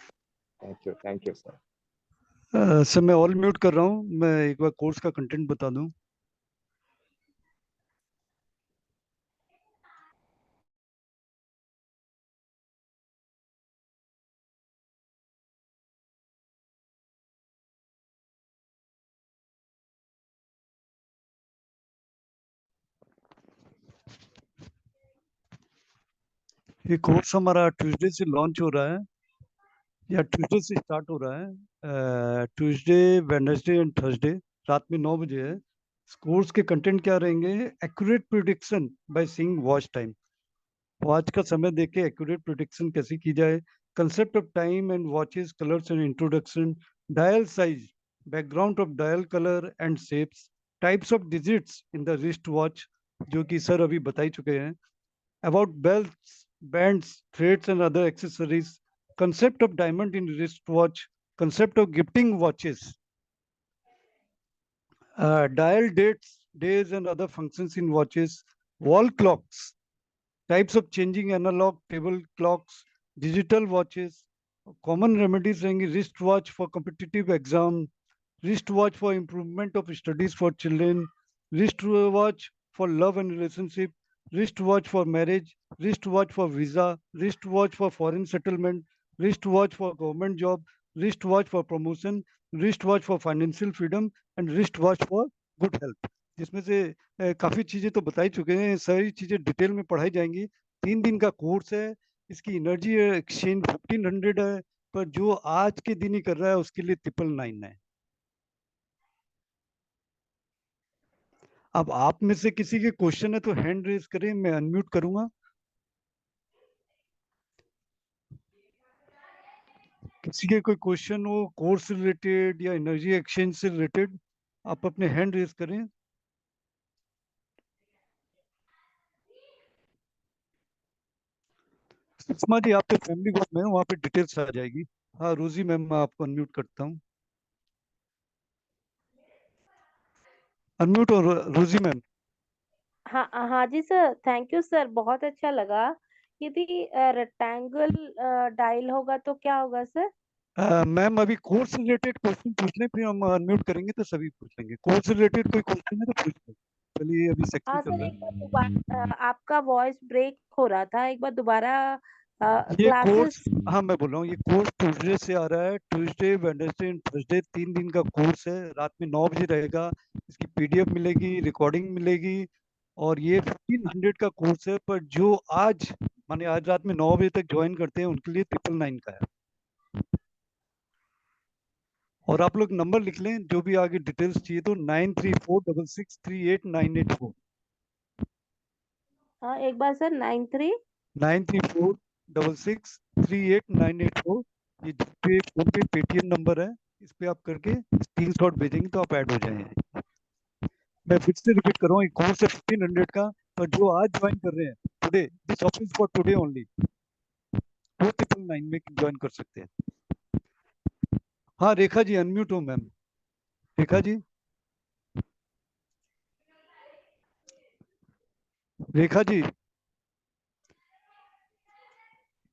Thank you sir. सर मैं ऑल म्यूट कर रहा हूँ, मैं एक बार कोर्स का कंटेंट बता दूं। ये कोर्स हमारा ट्यूसडे से लॉन्च हो रहा है, या ट्यूसडे से स्टार्ट हो रहा है। ट्यूसडे, वेडनेसडे एंड थर्सडे रात में 9 बजे है। कोर्स के कंटेंट क्या रहेंगे? Accurate prediction by seeing watch time, watch का समय देख के एक्यूरेट प्रिडिक्शन कैसे की जाए, concept of time and watches, colours and introduction, dial size, background of dial colour and shapes, types of digits in the wrist watch, जो कि sir अभी बता ही चुके हैं, about belts, bands, threads, and other accessories, concept of diamond in wristwatch, concept of gifting watches, dial dates, days, and other functions in watches, wall clocks, types of changing analog table clocks, digital watches, common remedies रहेंगे, wristwatch for competitive exam, wristwatch for improvement of studies for children, wristwatch for love and relationship, wrist watch for marriage, wrist watch for visa, wrist watch for foreign settlement, wrist watch for government job, wrist watch for promotion, wrist watch for financial freedom and wrist watch for good health. जिसमें से काफी चीजें तो बता ही चुके हैं, सारी चीजें डिटेल में पढ़ाई जाएंगी। 3 दिन का कोर्स है, इसकी एनर्जी एक्सचेंज 1500 है, पर जो आज के दिन ही कर रहा है उसके लिए 999 है। अब आप में से किसी के क्वेश्चन है तो हैंड रेज करें, मैं अनम्यूट करूंगा। किसी के कोई क्वेश्चन हो कोर्स रिलेटेड या एनर्जी एक्सचेंज से रिलेटेड, आप अपने हैंड रेज करें। सुषमा जी, आप तो फैमिली ग्रुप में हो, वहाँ पे डिटेल्स आ जाएगी। हाँ रोजी मैम, मैं आपको अनम्यूट करता हूँ। अनम्यूट और रोजी मैम। हाँ हाँ जी सर, थैंक यू सर, बहुत अच्छा लगा। यदि रेक्टेंगल डायल होगा तो क्या होगा सर? मैम अभी कोर्स रिलेटेड क्वेश्चन पूछ लें, फिर हम अनम्यूट करेंगे तो सभी पूछ लेंगे। कोर्स रिलेटेड कोई क्वेश्चन है तो पूछ लें। चलिए, अभी सेक्शन हाँ चल सर, रहा एक बार है। दोबारा आपका वॉइस ब्रेक हो रहा था, एक बार दोबारा ये कोर्स, क्लासेस। हाँ मैं बोल रहा हूँ, ये कोर्स ट्यूसडे से आ रहा है। ट्यूसडे, वेडनेसडे एंड थर्सडे 3 दिन का कोर्स है, रात में 9 बजे रहेगा। इसकी पीडीएफ मिलेगी, रिकॉर्डिंग मिलेगी, और ये 1500 का कोर्स है। पर जो आज माने आज रात में 9 बजे तक ज्वाइन करते हैं उनके लिए 999 का है। और आप लोग नंबर लिख लें, जो भी आगे डिटेल्स चाहिए तो 9346638984। हाँ एक बार सर, 93। 9346638984। ये जीपे, फोन पे, पेटीएम नंबर है। इस पे आप करके स्क्रीनशॉट भेजेंगे तो आप ऐड हो जाएंगे। मैं फिर से रिपीट कर रहा हूँ, ये कोर्स है 1500 का, पर जो आज ज्वाइन कर रहे हैं today, this offer for today only, वो 999 में ज्वाइन कर सकते हैं। हाँ रेखा जी, अनम्यूट हो मैम। रेखा जी, रेखा जी,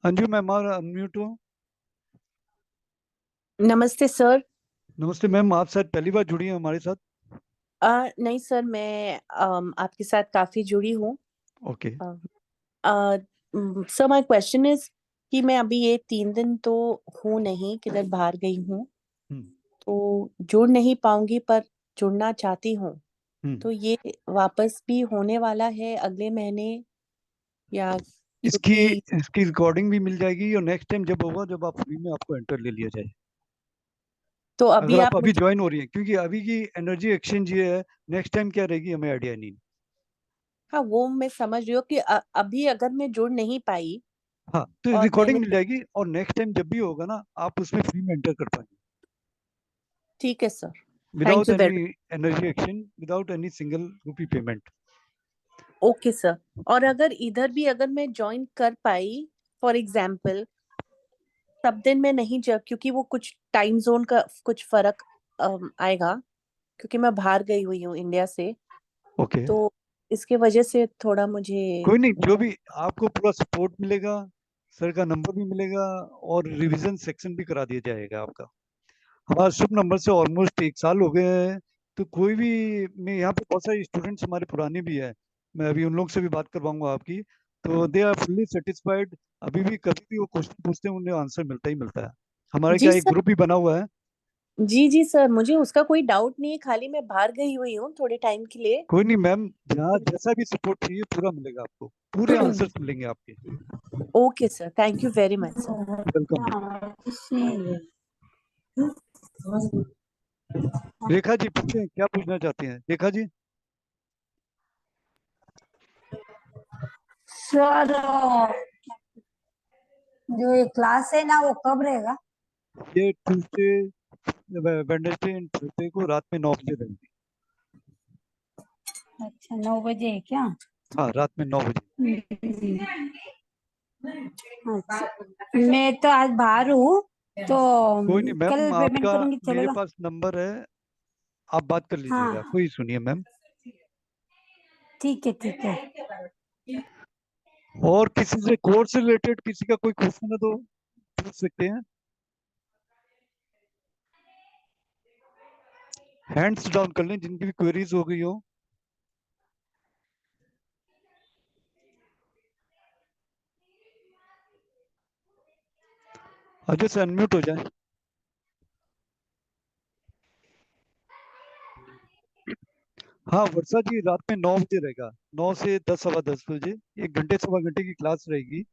अंजू मैम और अनम्यूट हो। नमस्ते सर। नमस्ते मैम, आप शायद पहली बार जुड़ी हैं हमारे साथ। नहीं सर, मैं आपके साथ काफी जुड़ी हूँ। Okay. Sir my question is कि मैं अभी ये 3 दिन तो हूँ नहीं, किधर बाहर गई हूँ, तो जुड़ नहीं पाऊंगी, पर जुड़ना चाहती हूँ। तो ये वापस भी होने वाला है अगले महीने, या इसकी क्योंकि इसकी रिकॉर्डिंग भी मिल जाएगी, और नेक्स्ट टाइम जब होगा, जब आप फ्री में, आपको एंटर ले लिया जाए। तो अगर अभी आप आप अभी मुझे, ज्वाइन हो रही हैं, क्योंकि अभी की एनर्जी एक्सचेंज ये है, नेक्स्ट टाइम क्या रहेगी हमें आइडिया नहीं। हाँ वो मैं समझ रही हूँ कि अभी अगर मैं जुड़ नहीं पाई हाँ तो और रिकॉर्डिंग मैंने, मिल जाएगी, और नेक्स्ट टाइम जब भी होगा ना, आप उसमें फ्री में एंटर कर पाएंगे, ठीक है sir, thank without you any very energy exchange, without any single rupee payment. Okay sir. और अगर इधर भी अगर मैं ज्वाइन कर पाई, फॉर एग्जाम्पल, तब दिन मैं नहीं जा, क्योंकि वो कुछ टाइम जोन का कुछ फर्क आएगा, क्योंकि मैं बाहर गई हुई हूँ इंडिया से, ओके, तो इसके वजह से थोड़ा मुझे, कोई नहीं, जो भी आपको पूरा सपोर्ट मिलेगा, सर का नंबर भी मिलेगा, और रिवीजन सेक्शन भी करा दिया जाएगा आपका। हमारा शुभ नंबर से ऑलमोस्ट 1 साल हो गए हैं, तो कोई भी, मैं यहाँ पे बहुत सारे स्टूडेंट्स हमारे पुराने भी हैं, मैं अभी उन लोग से भी बात करवाऊंगा आपकी, तो दे आर फुल्ली सेटिस्फाइड। अभी भी कभी भी वो क्वेश्चन पूछते हैं, उन्हें आंसर मिलता ही मिलता है। हमारे जी क्या एक सर, ग्रुप भी बना हुआ है। जी जी सर, मुझे उसका कोई डाउट नहीं है, खाली मैं बाहर गई हुई हूँ थोड़े टाइम के लिए। कोई नहीं मैम, जहाँ जैसा भी सपोर्ट चाहिए पूरा मिलेगा आपको, पूरे आंसर्स मिलेंगे आपके। Okay sir, thank you very much sir. Welcome. Rekha ji पूछें, क्या पूछना चाहते हैं रेखा जी? सर जो ये क्लास है ना वो कब रहेगा? ये ट्यूसडे, वेडनेसडे एंड थर्सडे को रात में 9 बजे रहेगी। अच्छा 9 बजे है क्या? हाँ रात में 9 बजे। अच्छा, मैं तो आज बाहर हूँ, तो कोई नहीं कल मैम, पेमेंट आपका करूंगी, मेरे चलेगा? पास नंबर है, आप बात कर लीजिएगा, हाँ कोई सुनिए मैम। ठीक है, ठीक है। और किसी से कोर्स रिलेटेड किसी का कोई क्वेश्चन है तो पूछ सकते हैं, हैंड्स डाउन कर लें जिनकी भी क्वेरीज हो गई हो। अजय से अनम्यूट हो जाए। हाँ वर्षा जी, रात में 9 बजे रहेगा, 9 से 10, सवा 10 बजे, 1 घंटे सवा घंटे की क्लास रहेगी।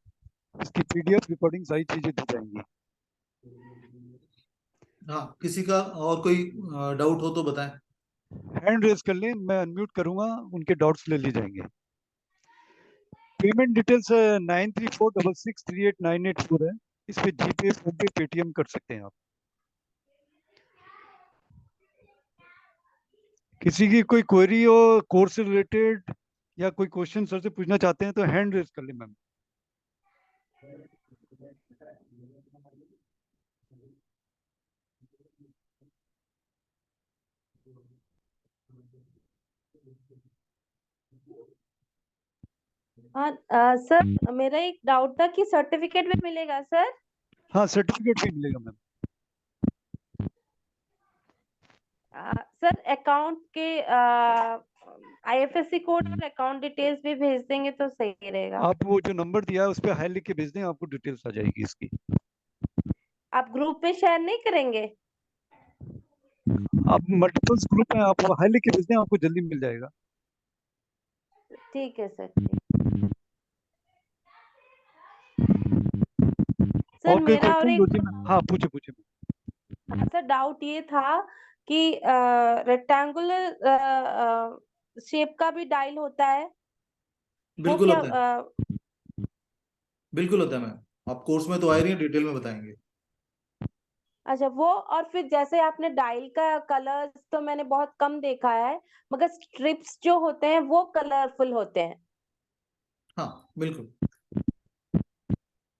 इसकी PDF रिकॉर्डिंग सारी चीजें दी जाएंगी। हाँ, किसी का और कोई डाउट हो तो बताएं। हैंड रेज कर लें, मैं अनम्यूट करूंगा, उनके डाउट्स ले लिए जाएंगे। पेमेंट डिटेल्स 9346638984 है। इस पे जीपे, फोनपे, पेटीएम कर सकते हैं आप। किसी की कोई क्वेरी हो कोर्स से रिलेटेड या कोई क्वेश्चन सर से पूछना चाहते हैं तो हैंड रेज कर लें मैम। हाँ सर, मेरा एक डाउट था कि सर्टिफिकेट भी मिलेगा सर? हाँ सर्टिफिकेट भी मिलेगा मैम। सर अकाउंट के IFSC कोड और अकाउंट डिटेल्स भी भेज देंगे तो सही रहेगा। आप वो जो नंबर दिया है उस पर हाई लिख के भेज दें, आपको डिटेल्स आ जाएगी इसकी। आप ग्रुप में शेयर नहीं करेंगे? आप मल्टीपल्स ग्रुप में आप हाई लिख के भेज दें, आपको जल्दी मिल जाएगा। ठीक है सर, ठीक। सर और कोई मेरा और क्वेश्चन एक होती है? हाँ पूछे पूछे। सर डाउट ये था कि रेक्टेंगुलर शेप का भी डायल होता है, वो बिल्कुल क्या? होता है, बिल्कुल होता है मैम। आप कोर्स में तो आए रही हैं, डिटेल में बताएंगे। अच्छा वो, और फिर जैसे आपने डायल का कलर्स तो मैंने बहुत कम देखा है, मगर स्ट्रिप्स जो होते हैं वो कलरफुल होते हैं। हाँ बिल्कुल।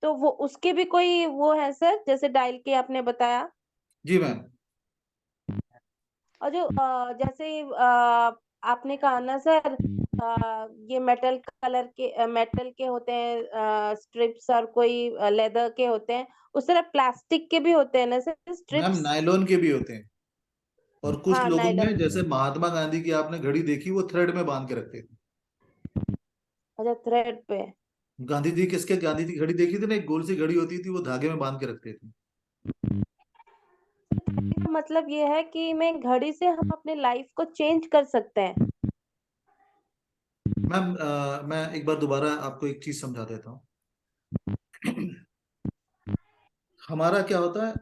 तो वो उसके भी कोई वो है सर, जैसे डायल के आपने बताया? जी मैम। और जो जैसे आपने कहा ना सर, ये मेटल के होते हैं स्ट्रिप्स, और कोई लेदर के होते हैं, उस तरह प्लास्टिक के भी होते हैं ना सर मैम स्ट्रिप्स? नायलॉन के भी होते हैं, और कुछ हाँ लोगों नायलॉन में, के। जैसे महात्मा गांधी की आपने घड़ी देखी, वो थ्रेड में बांध के रखते थे। अच्छा थ्रेड पे। गांधी जी की घड़ी देखी थी ना, एक गोल सी घड़ी होती थी, वो धागे में बांध के रखते थे। मतलब ये है कि मैं घड़ी से हम अपने लाइफ को चेंज कर सकते हैं? मैम मैं एक बार दोबारा आपको एक चीज समझा देता हूँ। हमारा क्या होता है,